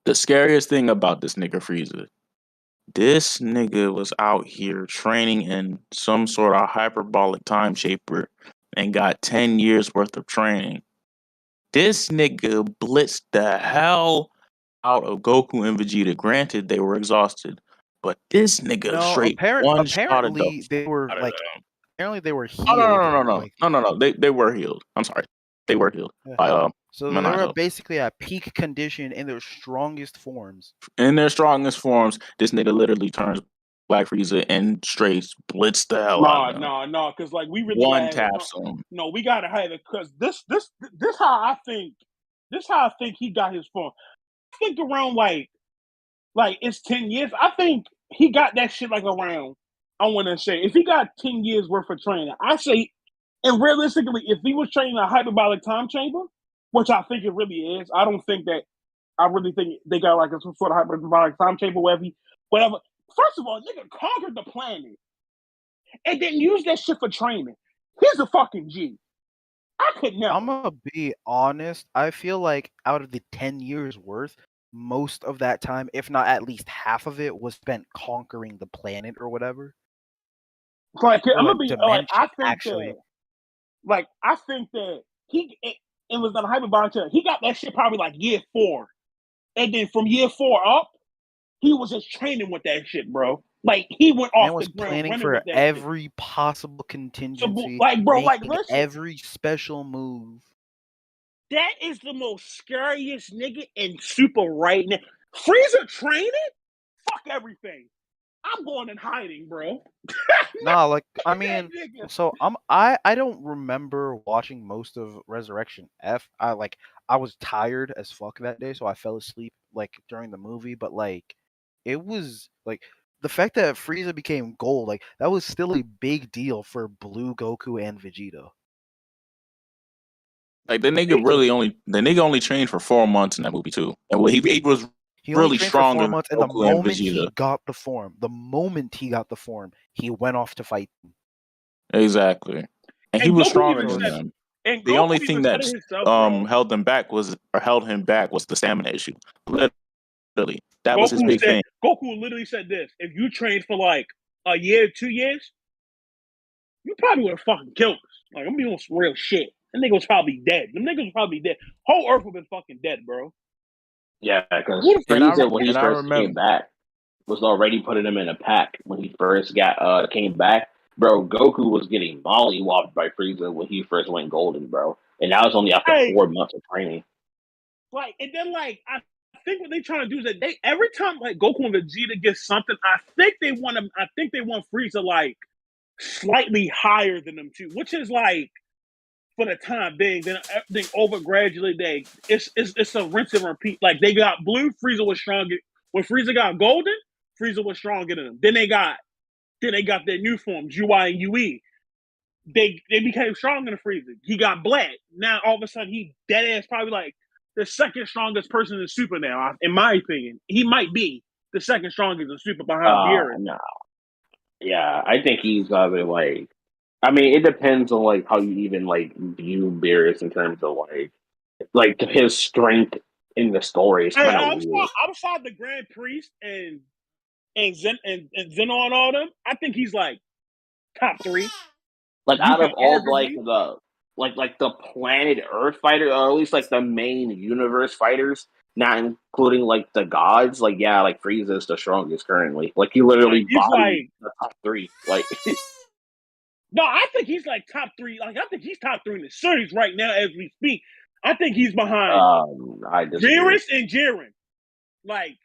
the scariest thing about this nigga Frieza, this nigga was out here training in some sort of hyperbolic time shaper and got 10 years worth of training. This nigga blitzed the hell out of Goku and Vegeta. Granted, they were exhausted, but this nigga straight one shot of apparently they were like, apparently they were healed. No. They were healed. I'm sorry, they were healed. Yeah. So they were basically at peak condition in their strongest forms. In their strongest forms, this nigga literally turns Black Frieza and straight blitz the hell out of them. No, because like we really one taps him. No, we gotta have it because this how I think. This how I think he got his form. I think around like it's 10 years. I think he got that shit like around. I want to say if he got 10 years worth of training, I say, and realistically, if he was training a hyperbolic time chamber, which I think it really is, I really think they got like a sort of hyperbolic time chamber, whatever. First of all, nigga conquered the planet and then use that shit for training. He's a fucking G. I could never. I'm gonna be honest. I feel like out of the 10 years worth, most of that time, if not at least half of it, was spent conquering the planet or whatever. Like I'm gonna be like, I think that he it was on a hyperbolic time. He got that shit probably like year 4, and then from year 4 up, he was just training with that shit, bro. Like he went off the ground planning running for with that every shit. possible contingency. So, like, bro, like listen, every special move. That is the most scariest nigga in Super right now. Frieza training? Fuck everything. I'm going in hiding, bro. Nah, like I mean, so I don't remember watching most of Resurrection F. I was tired as fuck that day, so I fell asleep like during the movie. But like, it was like the fact that Frieza became gold, like that was still a big deal for Blue Goku and Vegeta. Like the nigga only trained for 4 months in that movie too, and he was really strong for 4 months. And the moment he got the form, he went off to fight them. Exactly, and he was stronger than them. The only thing that held him back was the stamina issue. Literally, that was his big thing. Goku literally said this: if you trained for like a year, 2 years, you probably would have fucking killed us. Like I'm being on some real shit. That nigga was probably dead. Them niggas was probably dead. Whole Earth would have been fucking dead, bro. Yeah, because Frieza, when he first came back, was already putting him in a pack when he first came back. Bro, Goku was getting mollywopped by Frieza when he first went golden, bro. And that was only after 4 months of training. Like, and then like I think what they trying to do is that they every time like Goku and Vegeta get something, I think they want Frieza like slightly higher than them too, which is like for the time being, then everything over gradually it's a rinse and repeat. Like they got blue, Frieza was stronger. When Frieza got golden, Frieza was stronger than them. Then they got their new forms, UI and UE. They became stronger than Frieza. He got black. Now all of a sudden he dead ass probably like the second strongest person in Super now. In my opinion, he might be the second strongest in Super behind Beerus. No. Yeah, I think he's like. I mean, it depends on like how you even like view Beerus in terms of like his strength in the story. It's kind of weird. Outside the Grand Priest and Zeno and all them, I think he's like top 3. Like out of all like like the planet Earth fighter, or at least like the main universe fighters, not including like the gods. Like yeah, like Frieza is the strongest currently. Like he literally he's bodied like the top 3. Like no, I think he's like top 3. Like I think he's top 3 in the series right now as we speak. I think he's behind I disagree. Beerus and Jiren. Like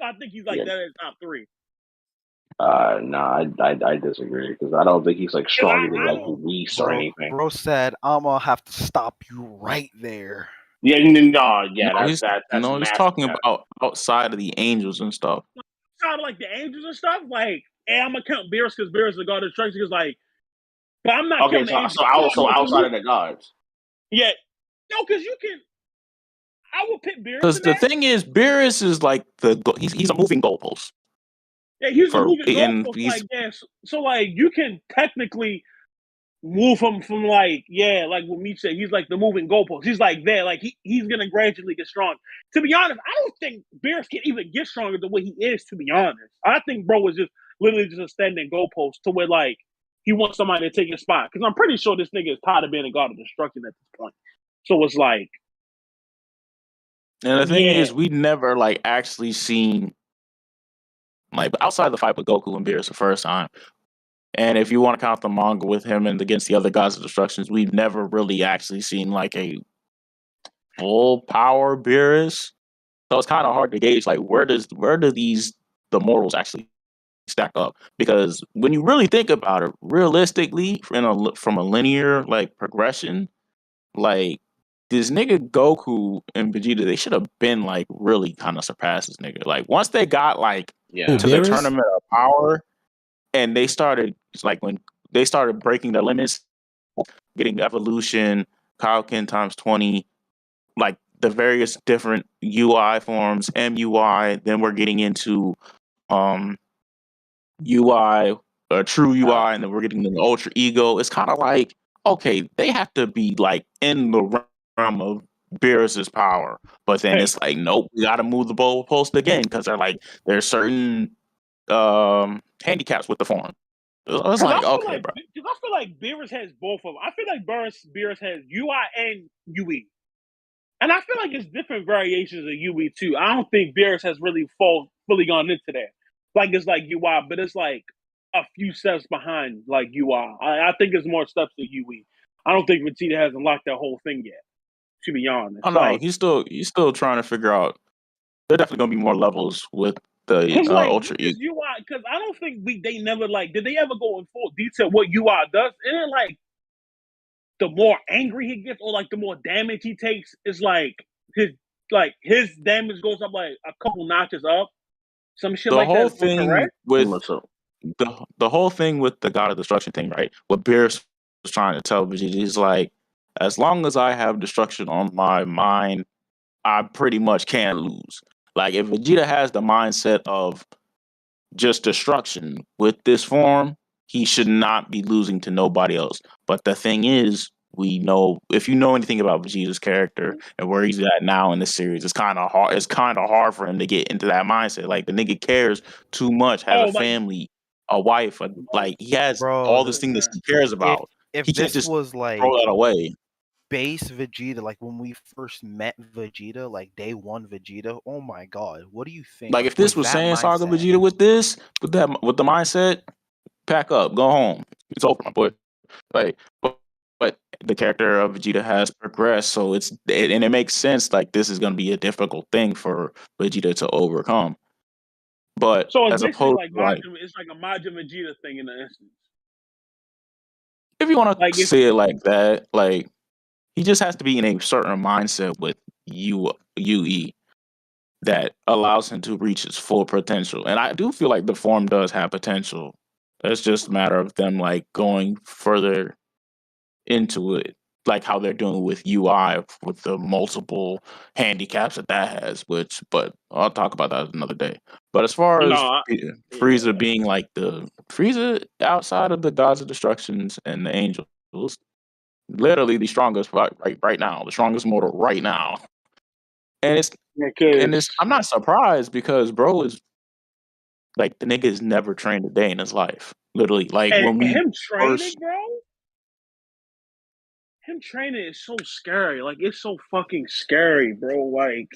I think he's like Yeah. that as top 3. No, I disagree because I don't think he's like stronger than like Whis or anything. Bro said, I'm gonna have to stop you right there. Yeah, no, yeah, No, that's he's talking about outside of the angels and stuff. Outside of like the angels and stuff, like, hey, I'm gonna count Beerus because Beerus is the god of destruction. Because like, but I'm not okay. counting So, the angels. so outside of the gods. Yeah, no, because you can. I would pick Beerus. Because the thing is, Beerus is like he's a moving goalpost. Yeah, he's a moving goalpost. Like yeah, so like you can technically move him from like like what Meech said, he's like the moving goalpost. He's like there, like he's gonna gradually get strong. To be honest, I don't think Beerus can even get stronger the way he is. To be honest, I think bro was just literally just a standing goalpost to where like he wants somebody to take his spot. Because I'm pretty sure this nigga is tired of being a god of destruction at this point. So it's like, and the thing is, we never like actually seen like outside the fight with Goku and Beerus the first time. And if you want to count the manga with him and against the other gods of destructions, we've never really actually seen like a full power Beerus. So it's kind of hard to gauge like where do the mortals actually stack up? Because when you really think about it, realistically, from a linear like progression, like this nigga Goku and Vegeta, they should have been like really kind of surpassed this nigga. Like once they got like to the tournament of power. And they started like when they started breaking their limits, getting evolution, Kaioken times 20, like the various different UI forms, MUI. Then we're getting into UI, true UI, and then we're getting the ultra ego. It's kind of like okay, they have to be like in the realm of Beerus's power, but then it's like nope, we got to move the goalpost again because there's certain handicaps with the form. I was like, okay, bro. Because I feel like Beerus has both of them. I feel like Beerus has UI and UE. And I feel like it's different variations of UE too. I don't think Beerus has really fully gone into that. Like it's like UI, but it's like a few steps behind like UI. I think it's more steps to UE. I don't think Vegeta has unlocked that whole thing yet, to be honest. Oh no, he's still trying to figure out. There definitely gonna be more levels with the ultra ego. UI, because I don't think they never like did they ever go in full detail what UI does? And then like the more angry he gets or like the more damage he takes is like his damage goes up like a couple notches up. Some shit like that. The whole thing with the God of Destruction thing, right? What Beerus was trying to tell Vegeta is like, as long as I have destruction on my mind, I pretty much can't lose. Like if Vegeta has the mindset of just destruction with this form, he should not be losing to nobody else. But the thing is, we know if you know anything about Vegeta's character and where he's at now in the series, it's kind of hard. It's kind of hard for him to get into that mindset. Like the nigga cares too much, has a family, a wife, like he has all this thing that he cares about. If he this can't just was like throw that away. Base Vegeta, like when we first met Vegeta, like day one Vegeta, oh my god, what do you think? Like if this was Saiyan Saga Vegeta with the mindset, pack up, go home. It's over, my boy. Like, but the character of Vegeta has progressed, so it makes sense. Like this is going to be a difficult thing for Vegeta to overcome. But so it's as basically opposed like Majin, it's like a Majin Vegeta thing in the instance. If you want to say it like that, like he just has to be in a certain mindset with UE that allows him to reach his full potential. And I do feel like the form does have potential. It's just a matter of them like going further into it, like how they're doing with UI with the multiple handicaps that has. But I'll talk about that another day. But as far as Frieza being like the Frieza outside of the gods of destructions and the angels, literally the strongest right now, the strongest mortal right now. And it's I'm not surprised because bro is like the nigga has never trained a day in his life. Literally, like when we him training, bro. him training is so scary. Like, it's so fucking scary, bro. Like,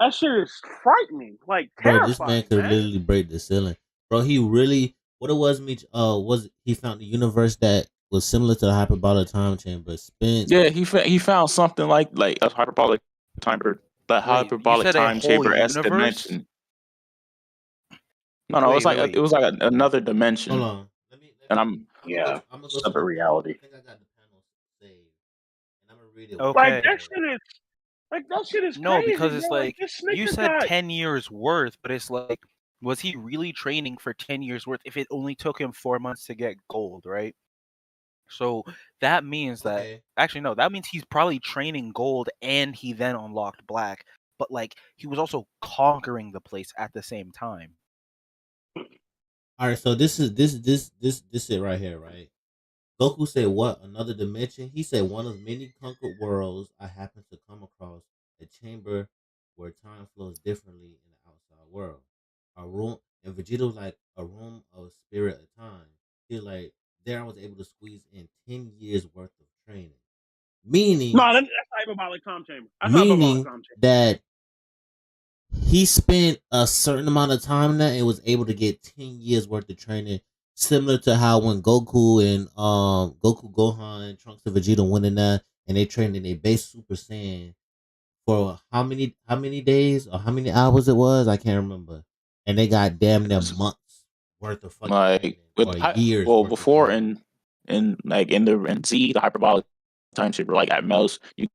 that shit is frightening. Like, Bro, this man terrifying, could man. literally break the ceiling. Bro, he really what it was me was he found the universe that was similar to the hyperbolic time chamber. Spence. Yeah, he found something like a hyperbolic chamber, the Wait, you hyperbolic said a time whole chamber S universe? dimension. No, Wait, it was like another Hold dimension, on. and Yeah, I'm gonna go to separate the reality. I think I got the panel saved. And I'm gonna read it Like, Okay. that shit is No, crazy, because bro. it's Like, like this you nigga said got 10 years worth, but it's like, was he really training for 10 years worth if it only took him 4 months to get gold, right? So that means that Okay. actually no, that means he's probably training gold and he then unlocked black, but like he was also conquering the place at the same time. Alright, so this it right here, right? Goku said, "What? Another dimension?" He said, "One of many conquered worlds I happen to come across, a chamber where time flows differently in the outside world. A room." And Vegeta was like, "A room of spirit of time." He was like, "There I was able to squeeze in 10 years worth of training, meaning, that's hyperbolic time chamber. That's hyperbolic time chamber. that he spent a certain amount of time in that and was able to get 10 years worth of training." Similar to how when Goku and Goku, Gohan, and Trunks and Vegeta went in there and they trained in their base Super Saiyan for how many days or how many hours it was, I can't remember. And they got damn near months worth of fucking like training or years well worth of before training. in Z the hyperbolic time chamber, like at most you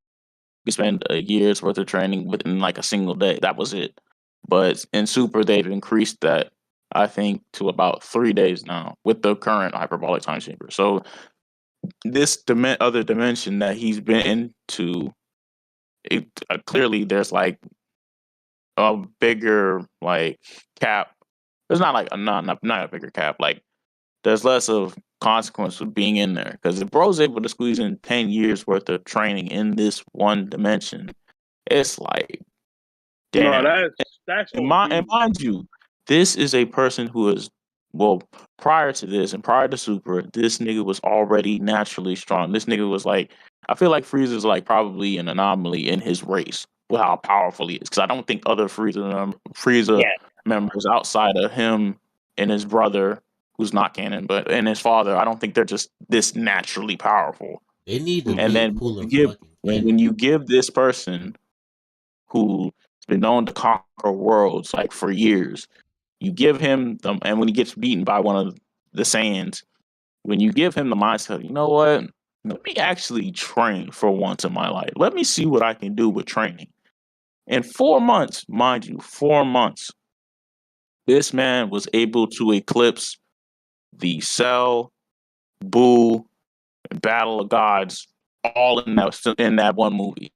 could spend a year's worth of training within like a single day. That was it. But in Super, they've increased that, I think, to about 3 days now with the current hyperbolic time chamber. So this other dimension that he's been into, clearly there's like a bigger like cap. There's not like not a bigger cap. Like there's less of consequence of being in there because if bro's able to squeeze in 10 years worth of training in this one dimension, it's like No, damn. that's And OD. mind you, this is a person who is well prior to this and prior to Super. This nigga was already naturally strong. This nigga was like, I feel like Frieza's like probably an anomaly in his race with how powerful he is. Because I don't think other Frieza Yeah, members outside of him and his brother, who's not canon, but and his father, I don't think they're just this naturally powerful. They need to And make then Cooler you fucking when canon. you give this person who's been known to conquer worlds like for years. You give him the, and when he gets beaten by one of the Saiyans, when you give him the mindset, you know what? Let me actually train for once in my life. Let me see what I can do with training. In 4 months, mind you, 4 months, this man was able to eclipse the Cell, Boo, and Battle of Gods all in that one movie.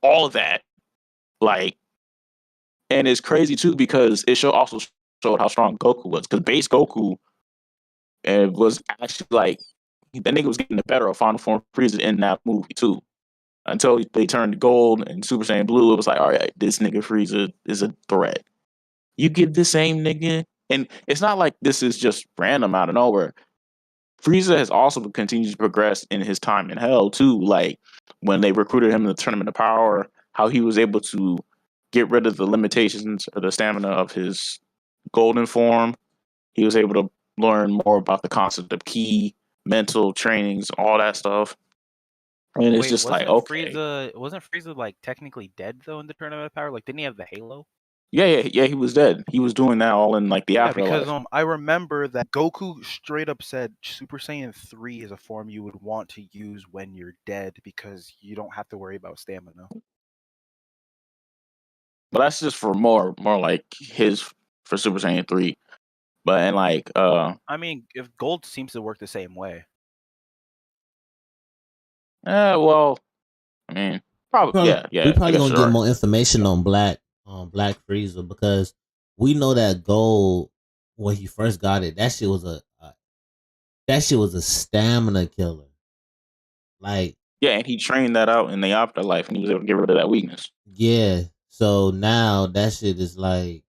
All of that, like, and it's crazy too because it also showed how strong Goku was. Because base Goku was actually like that nigga was getting the better of Final Form Frieza in that movie too. Until they turned gold and Super Saiyan Blue, it was like, all right, this nigga Frieza is a threat. You get the same nigga, and it's not like this is just random out of nowhere. Frieza has also continued to progress in his time in Hell too. Like when they recruited him in the Tournament of Power, how he was able to get rid of the limitations or the stamina of his golden form. He was able to learn more about the concept of ki, mental trainings, all that stuff. And it's Wait, just like, okay. wasn't Frieza like technically dead though in the Tournament of Power? Like didn't he have the halo? Yeah, he was dead. He was doing that all in like the Yeah, because afterlife. I remember that Goku straight up said Super Saiyan 3 is a form you would want to use when you're dead because you don't have to worry about stamina. But that's just for more like his for Super Saiyan 3. But and like I mean, if gold seems to work the same way. well, I mean, probably We I probably guess gonna get sure. more information on Black Frieza because we know that gold when he first got it, that shit was a stamina killer. Like, Yeah, and he trained that out in the afterlife and he was able to get rid of that weakness. yeah. So now that shit is like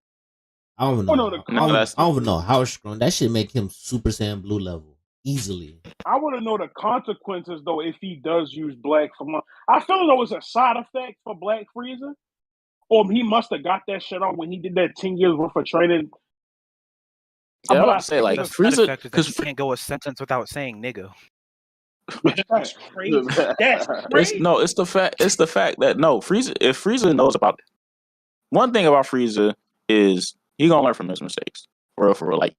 I don't even Oh know no, the how Now that's I don't even know how strong that shit make him Super Saiyan Blue level. easily. I want to know the consequences though if he does use black for money. I feel though it's a side effect for Black Frieza, or he must have got that shit on when he did that 10 years worth of training. Yeah, I was say like the Frieza, side effect is that because he can't go a sentence without saying nigga. That's crazy. That's crazy. It's the fact that Frieza. If Frieza knows about it, one thing about Frieza is he gonna learn from his mistakes. For real. Like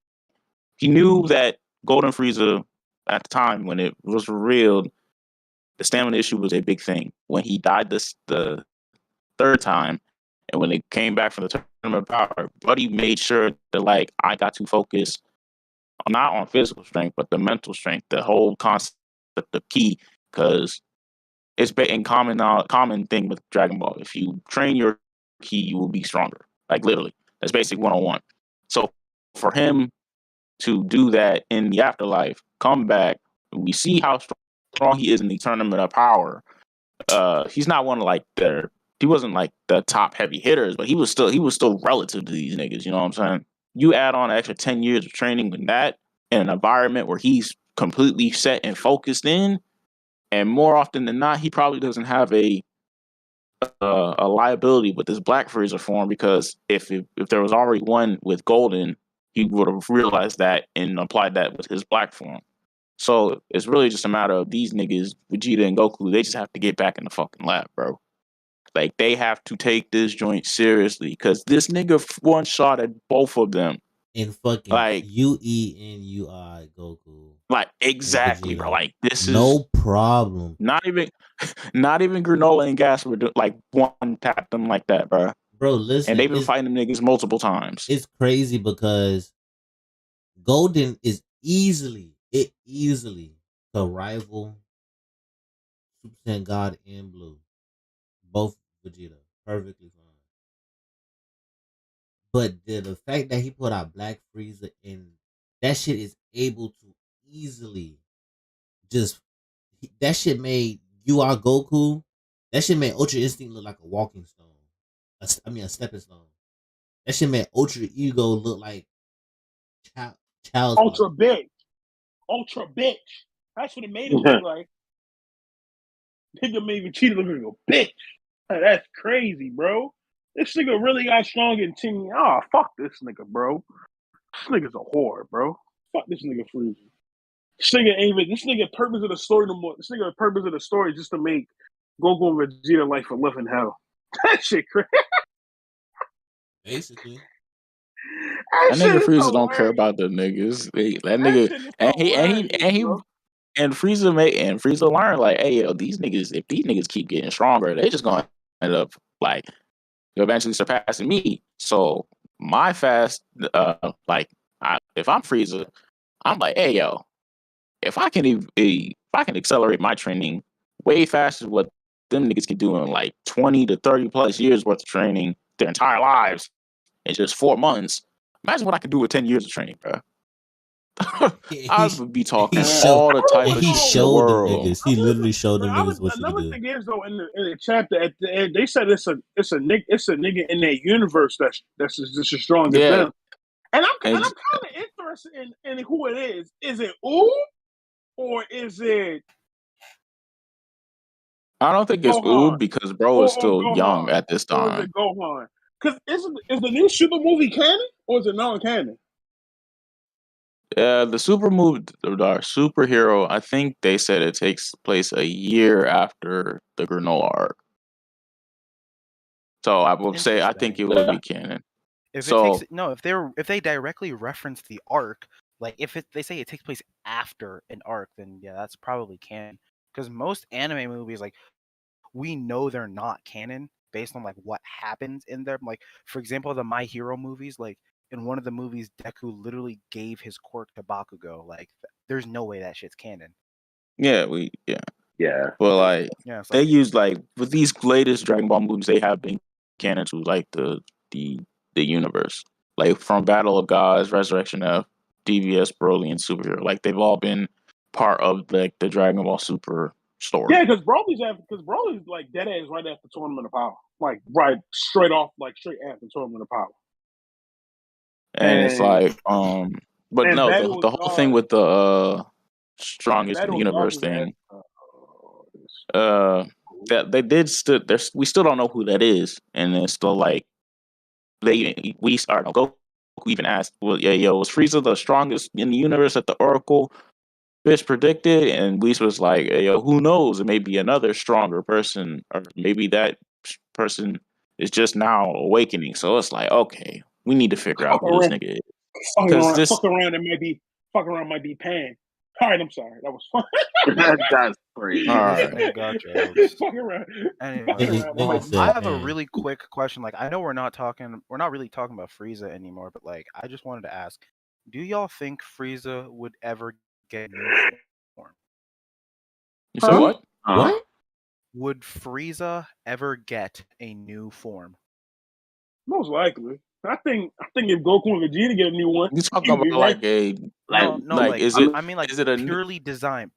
he knew that Golden Frieza at the time when it was revealed, the stamina issue was a big thing. When he died the third time, and when it came back from the tournament of power, Buddy made sure that like I got to focus not on physical strength, but the mental strength, the whole concept of ki, because it's in common thing with Dragon Ball. If you train your ki, you will be stronger. Like literally, that's basic 101. So for him to do that in the afterlife, come back, we see how strong he is in the tournament of power. He's not one of like he wasn't like the top heavy hitters, but he was still relative to these niggas. You know what I'm saying? You add on an extra 10 years of training with that in an environment where he's completely set and focused in, and more often than not, he probably doesn't have a liability with this Black Frieza form, because if there was already one with Golden, he would have realized that and applied that with his Black form. So it's really just a matter of these niggas, Vegeta and Goku, they just have to get back in the fucking lab, bro. Like, they have to take this joint seriously, because this nigga one shot at both of them. In fucking like UE and UI Goku. Like, exactly, bro. Like, this no problem. Not even Granola and Gas were like one tap them like that, bro. Bro, listen. And they've been fighting them niggas multiple times. It's crazy because Golden is easily the rival Super Saiyan God and Blue. Both Vegeta. Perfectly fine. But the fact that he put out Black Frieza and that shit is able to easily just that shit made UR Goku. That shit made Ultra Instinct look like a walking stone. A stepping stone. That shit made Ultra Ego look like child's Ultra bitch. That's what it made him look like. Nigga made Vegeta look like a bitch. That's crazy, bro. This nigga really got strong in 10 years. Oh, fuck this nigga, bro. This nigga's a whore, bro. Fuck this nigga Frieza. This nigga purpose of the story no more. This nigga purpose of the story is just to make Goku and Vegeta life a living hell. That shit crazy. Basically. That nigga Frieza don't care about the niggas. That nigga and Frieza learned like, hey yo, these niggas keep getting stronger, they just gonna end up like eventually surpassing me. So my fast, if I'm Frieza, I'm like, hey yo, if I can accelerate my training way faster than what them niggas can do in like 20 to 30 plus years worth of training their entire lives in just 4 months, imagine what I could do with 10 years of training, bro. I would be talking all the type of shit. He showed them niggas. He literally showed them niggas what you could do. Another thing is though, in the chapter at the end, they said it's a nigga in that universe that's just as strong as them. And I'm kind of interested in who it is. Is it Oob or is it? I don't think it's Oob, because bro is still young at this time. Or is it Gohan? Because is the new Super movie canon or is it non-canon? The superhero, I think they said it takes place a year after the Granola arc. So I would say I think it would be canon. If they directly reference the arc, like they say it takes place after an arc, then yeah, that's probably canon. Because most anime movies, like, we know they're not canon based on like what happens in them. Like, for example, the My Hero movies, like in one of the movies, Deku literally gave his quirk to Bakugo. Like, there's no way that shit's canon. Yeah. But like, they use like with these latest Dragon Ball movies, they have been canon to like the universe, like from Battle of Gods, Resurrection F, DVS, Broly, and Superhero. Like, they've all been part of like the Dragon Ball Super story. Yeah, because Broly's like dead ass right after Tournament of Power, like right straight after Tournament of Power. And it's like, but no, the whole thing with the strongest in the Metal universe Darkness. thing. That they did we still don't know who that is, and it's still like we start Goku even asked, well, yeah, yo, was Frieza the strongest in the universe that the Oracle Fish predicted? And Whis was like, hey, yo, who knows? It may be another stronger person, or maybe that person is just now awakening. So it's like, okay, we need to figure out who this nigga is. Fuck around, might be Pan. All right, I'm sorry, that was fun. That's crazy. All right. Got jokes. Fuck around. Anyway, Nigga I said, have a man. really quick question. Like, I know we're not really talking about Frieza anymore, but like, I just wanted to ask, do y'all think Frieza would ever get a new form? You said what? What? Would Frieza ever get a new form? Most likely. I think if Goku and Vegeta get a new one, You talking about like a No, like is it? I mean, like, is it a purely design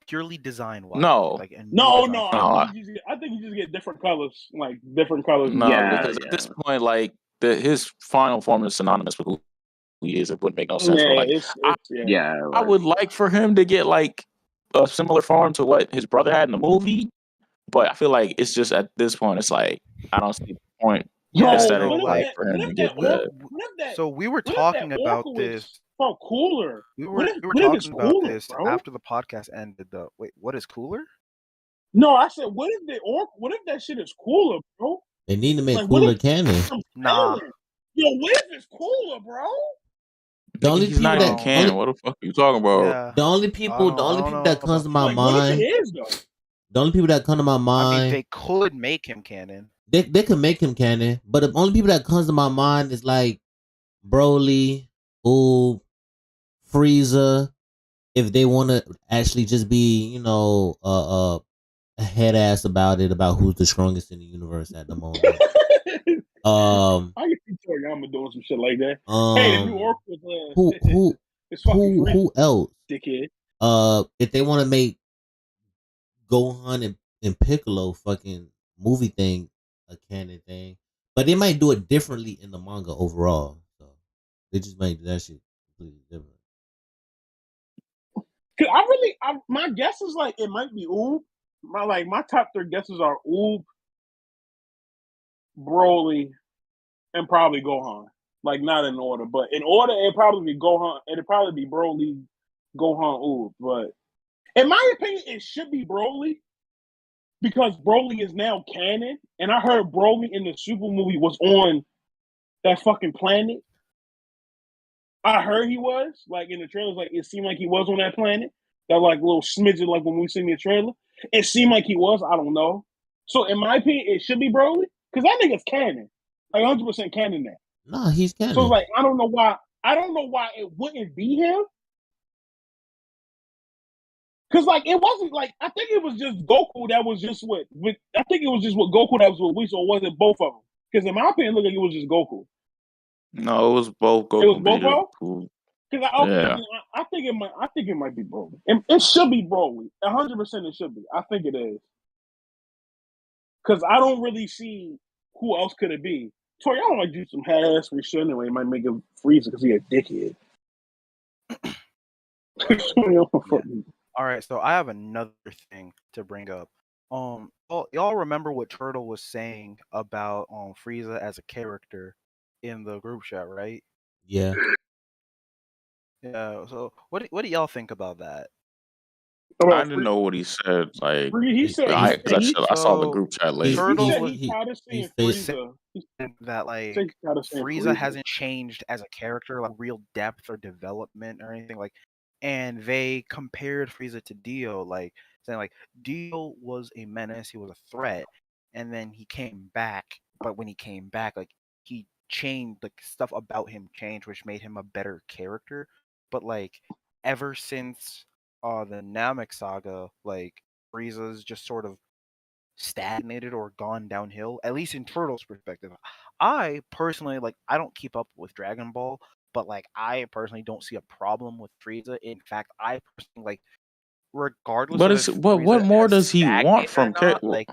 wise? No. Like a new No. design. I think you just get different colors, like different colors. No, Yeah, because at this point, like his final form is synonymous with who he is. It wouldn't make no sense. Yeah, But like, I would like for him to get like a similar form to what his brother had in the movie. But I feel like it's just at this point, it's like I don't see the point. Yeah, aesthetic, no, like for him to get that. So we were talking about this. Cooler. We were talking about this after the podcast ended. Though, wait, what is cooler? No, I said, what if that shit is cooler, bro? They need to make cooler canon. Nah. Yo, what if it's cooler, bro? The only He's people not in canon. What the fuck are you talking about? Yeah. The only people that comes to my mind. What if it is though? The only people that come to my mind. I mean, they could make him canon. They could make him canon, but the only people that comes to my mind is like Broly, Frieza. If they want to actually just be, a head ass about who's the strongest in the universe at the moment. I can see Toriyama doing some shit like that. Hey, the new Oracle is who else? Dickhead. If they want to make Gohan and Piccolo fucking movie thing a canon thing, but they might do it differently in the manga overall. So they just might do that shit completely different. Cause my guess is like it might be Oob. My top 3 guesses are Oob, Broly, and probably Gohan. Like not in order, but in order it'd probably be Gohan. It'd probably be Broly, Gohan, Oob. But in my opinion, it should be Broly because Broly is now canon, and I heard Broly in the Super movie was on that fucking planet. I heard he was like in the trailers. Like it seemed like he was on that planet. That like little smidgen, like when we seen the trailer, it seemed like he was. I don't know. So in my opinion, it should be Broly because that nigga's canon, like 100% canon now. Nah, he's canon. So like I don't know why it wouldn't be him. Cause like it wasn't like I think it was just Goku that was just with I think it was just with Goku that was with Whis, or was it both of them? Because in my opinion, it looked like it was just Goku. No, it was both Goku. It was both of them. Yeah. I think it might be Broly. It should be Broly. 100% it should be. I think it is. Because I don't really see who else could it be. Tori, I don't like do some ass shit anyway. It might make him freeze because he a dickhead. All right, so I have another thing to bring up. Y'all remember what Turtle was saying about Frieza as a character in the group chat, right? Yeah. Yeah. So what do y'all think about that? I didn't know what he said. Like he said I saw the group chat later. Turtle was Frieza. That like Frieza hasn't changed as a character, like real depth or development or anything like. And they compared Frieza to Dio, like saying like Dio was a menace, he was a threat, and then he came back. But when he came back, like he changed, like stuff about him changed, which made him a better character. But like ever since the Namek saga, like Frieza's just sort of stagnated or gone downhill, at least in Turtle's perspective. I personally, like, I don't keep up with Dragon Ball, but like I personally don't see a problem with Frieza. In fact, I personally like, regardless. But it's what more does he want from like?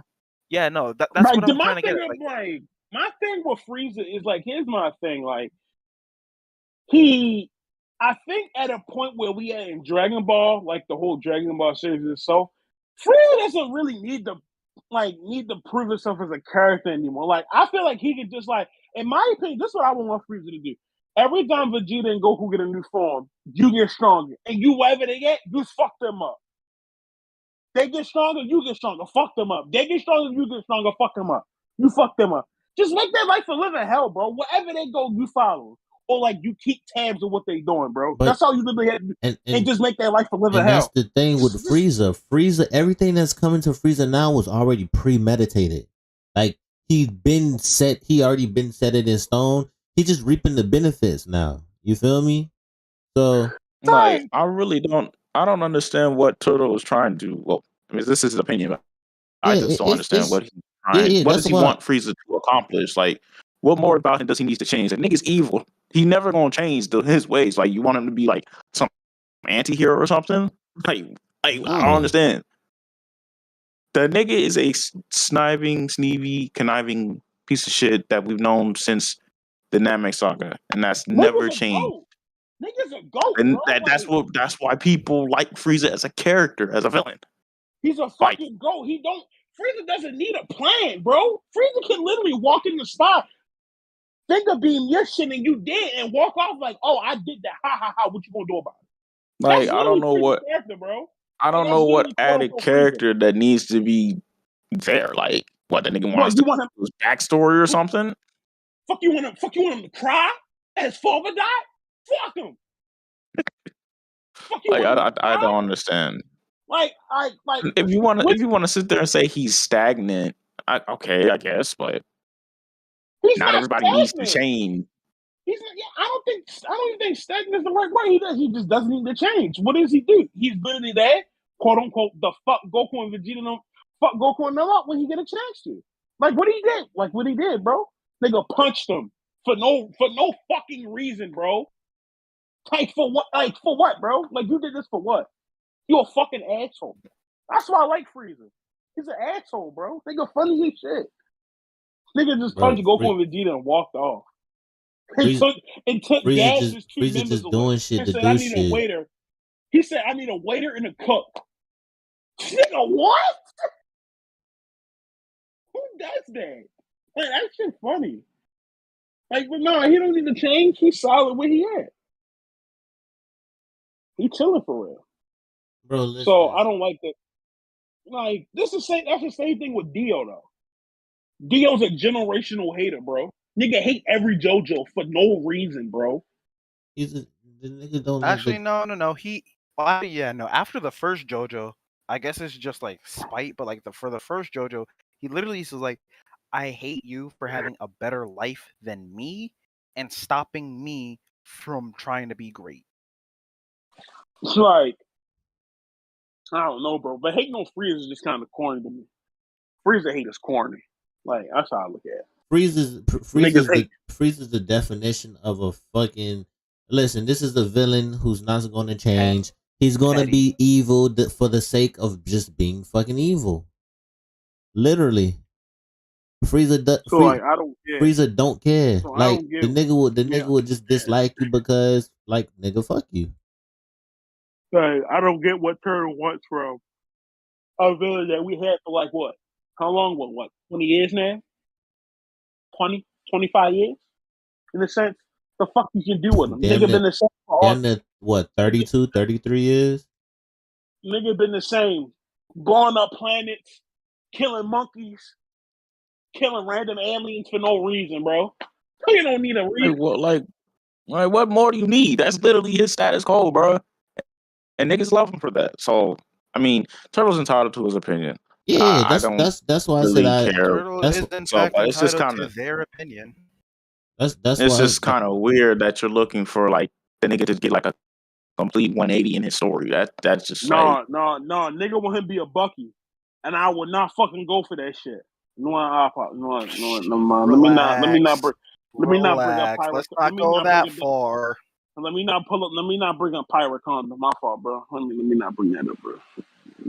Yeah, no, that's what I'm trying to get at. Like, my thing with Frieza is like, here's my thing, like he I think at a point where we are in Dragon Ball, like the whole Dragon Ball series itself, Frieza doesn't really need to prove himself as a character anymore. Like I feel like he could just like, in my opinion, this is what I would want Frieza to do. Every time Vegeta and Goku get a new form, you get stronger, and you whatever they get, you fuck them up. They get stronger, you get stronger, fuck them up. They get stronger, you get stronger, fuck them up. You fuck them up. Just make their life a living hell, bro. Wherever they go, you follow. Or like you keep tabs of what they doing, bro. That's all you literally have to do. And just make their life a living hell. And that's the thing with Frieza. Frieza, everything that's coming to Frieza now was already premeditated. Like he already been set it in stone. He's just reaping the benefits now. You feel me? So like I don't understand what Turtle was trying to do. Well, I mean, this is his opinion, but I just don't understand what he's trying. What does he want Frieza to accomplish? Like, what more about him does he need to change? That nigga's evil. He never gonna change his ways. Like, you want him to be like some anti-hero or something? Like I don't understand. The nigga is a conniving piece of shit that we've known since the Namek saga, and that's never changed. Nigga's a goat, and bro. that's why people like Frieza as a character, as a villain. He's a fucking goat. Frieza doesn't need a plan, bro. Frieza can literally walk in the spot, finger beam your shit, and you did, and walk off like, oh, I did that. Ha ha ha. What you gonna do about it? Like, I don't know what character, bro. I don't know what added character that needs to be there. Like, what the nigga wants to do his backstory or something? Fuck you want him to cry as his father died? Fuck him. I don't understand. Like if you want to sit there and say he's stagnant, okay, I guess, but not everybody needs to change. He's not, I don't even think stagnant is the right word. He just doesn't need to change. What does he do? He's literally there, quote unquote, the fuck Goku and Vegeta fuck Goku and them up when he get a chance to. Like what he did. Like what he did, bro. Nigga punched him for no fucking reason, bro. Like for what? Like for what, bro? Like you did this for what? You a fucking asshole. That's why I like Frieza. He's an asshole, bro. Nigga funny as shit. Nigga just punched Goku and Vegeta and walked off. It took Gaz's two members just away. doing shit and to said, do I need shit. A waiter. He said, I need a waiter and a cook. Nigga, what? Who does that? Like, that shit funny. Like, but no, he don't need to change. He's solid where he at. He chilling for real. Bro, listen. So I don't like that. Like, that's the same thing with Dio though. Dio's a generational hater, bro. Nigga hate every JoJo for no reason, bro. The nigga don't actually like no. After the first JoJo, I guess it's just like spite, but like for the first JoJo, he literally says like, I hate you for having a better life than me and stopping me from trying to be great. It's like, I don't know, bro. But hating on Frieza is just kind of corny to me. Frieza hate is corny. Like, that's how I look at it. Frieza's the definition of a fucking... Listen, this is the villain who's not going to change. He's going to be evil for the sake of just being fucking evil. Literally. Frieza don't care. Frieza don't care. So like the nigga would just dislike you because like nigga fuck you. Like, I don't get what Turtle wants from a villain that we had for like what? How long? What? 20 years now? 20, 25 years? In a sense, the fuck you can do with him? Nigga been the same for all. What, 32, 33 years? Nigga been the same. Blowing up planets, killing monkeys, killing random aliens for no reason, bro. You don't need a reason. Like, what more do you need? That's literally his status quo, bro. And niggas love him for that. So, I mean, Turtle's entitled to his opinion. Yeah, that's why really I said Turtle is in fact entitled to their opinion. That's it's just kind of weird that you're looking for like the nigga to get like a complete 180 in his story. That's just no. Nigga want him to be a Bucky, and I would not fucking go for that shit. No, let me not bring up Pirate. Let's not go that far. Let me not bring up Pirate Condom. My fault, bro. Let me not bring that up, bro.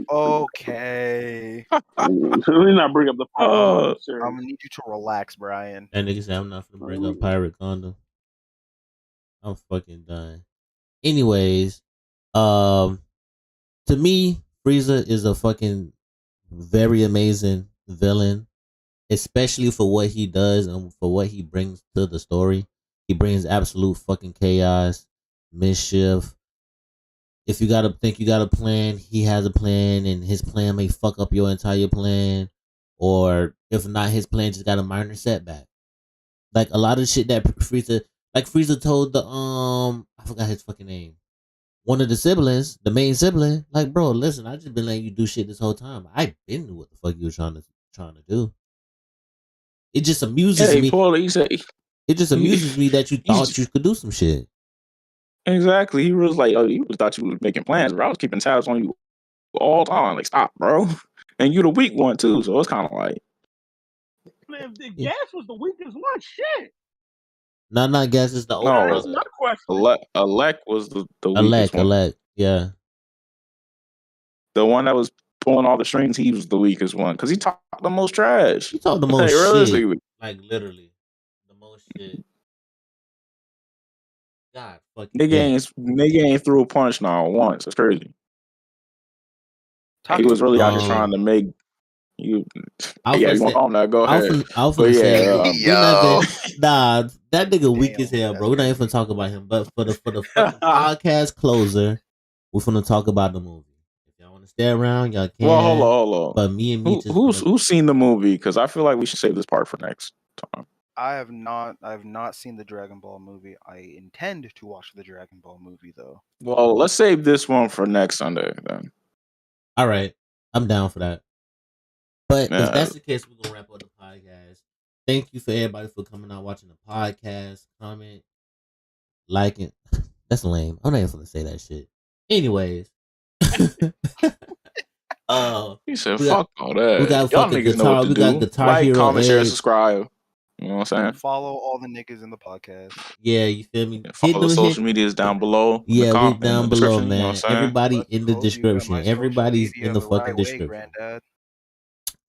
Okay. Let me not bring up the Pirate Condom. I'm gonna need you to relax, Brian. That nigga said I'm not gonna bring up Pirate Condom. I'm fucking dying. Anyways, to me, Frieza is a fucking very amazing villain, especially for what he does and for what he brings to the story. He brings absolute fucking chaos, mischief. If you gotta think you got a plan, he has a plan, and his plan may fuck up your entire plan, or if not, his plan just got a minor setback. Like a lot of shit that Frieza, like Frieza told the I forgot his fucking name. One of the siblings, the main sibling, like, bro, listen, I just been letting you do shit this whole time. I been knew what the fuck you were trying to do. It just amuses Hey, me. Paul, he said It just amuses me that you thought you could do some shit. Exactly. He was like, "Oh, you thought you was making plans, bro. I was keeping tabs on you all the time. Like, stop, bro. And you the weak one too. So it's kind of like, if the gas was the weakest one, shit. Not gas is the older no, brother. That's my question. Alec was the weakest one. Alec, yeah. The one that was pulling all the strings, he was the weakest one because he talked the most trash. He talked the most shit. Like literally, the most shit. God fucking. Nigga ain't threw a punch now once. It's crazy. He was really out here trying to make you. Yeah, you want on that? Go ahead. I was gonna say, nah, that nigga weak as hell, bro. We're not even gonna talk about him. But for the fucking podcast closer, we're gonna talk about the movie. If y'all want to stay around, y'all can. Well, hold on. But me and me, who's seen the movie? Because I feel like we should save this part for next time. I have not seen the Dragon Ball movie. I intend to watch the Dragon Ball movie though. Well, let's save this one for next Sunday then. All right, I'm down for that. But if that's the case, we're gonna wrap up the podcast. Thank you for everybody for coming out watching the podcast. Comment, liking. That's lame. I'm not even gonna say that shit. Anyways. He said, "Fuck all that." We got y'all fucking niggas guitar. know what to do. Got Guitar like, Hero, comment, share, subscribe. You know what I'm saying? Follow all the niggas in the podcast. Yeah, you feel me? Follow the social medias down below. Yeah, we down below, man. You know what I'm Everybody in the description. Everybody's in the fucking description. Granddad.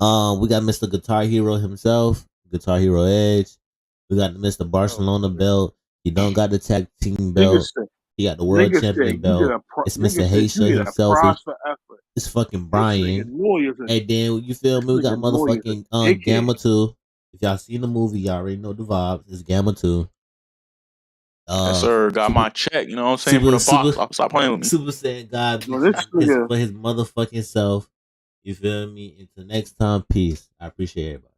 We got Mr. Guitar Hero himself, Guitar Hero Edge. We got Mr. Barcelona belt. He don't got the tag team belt. He got the world champion belt. It's Mr. Haysha himself. It's fucking Brian. And then you feel me? We got motherfucking Gamma 2. If y'all seen the movie, y'all already know the vibes. It's Gamma 2. Yes, sir. Got my check. You know what I'm saying? For the box. Stop playing with me. Super Saiyan God for his motherfucking self. You feel me? Until next time, peace. I appreciate everybody.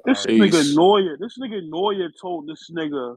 This nigga Noya told this nigga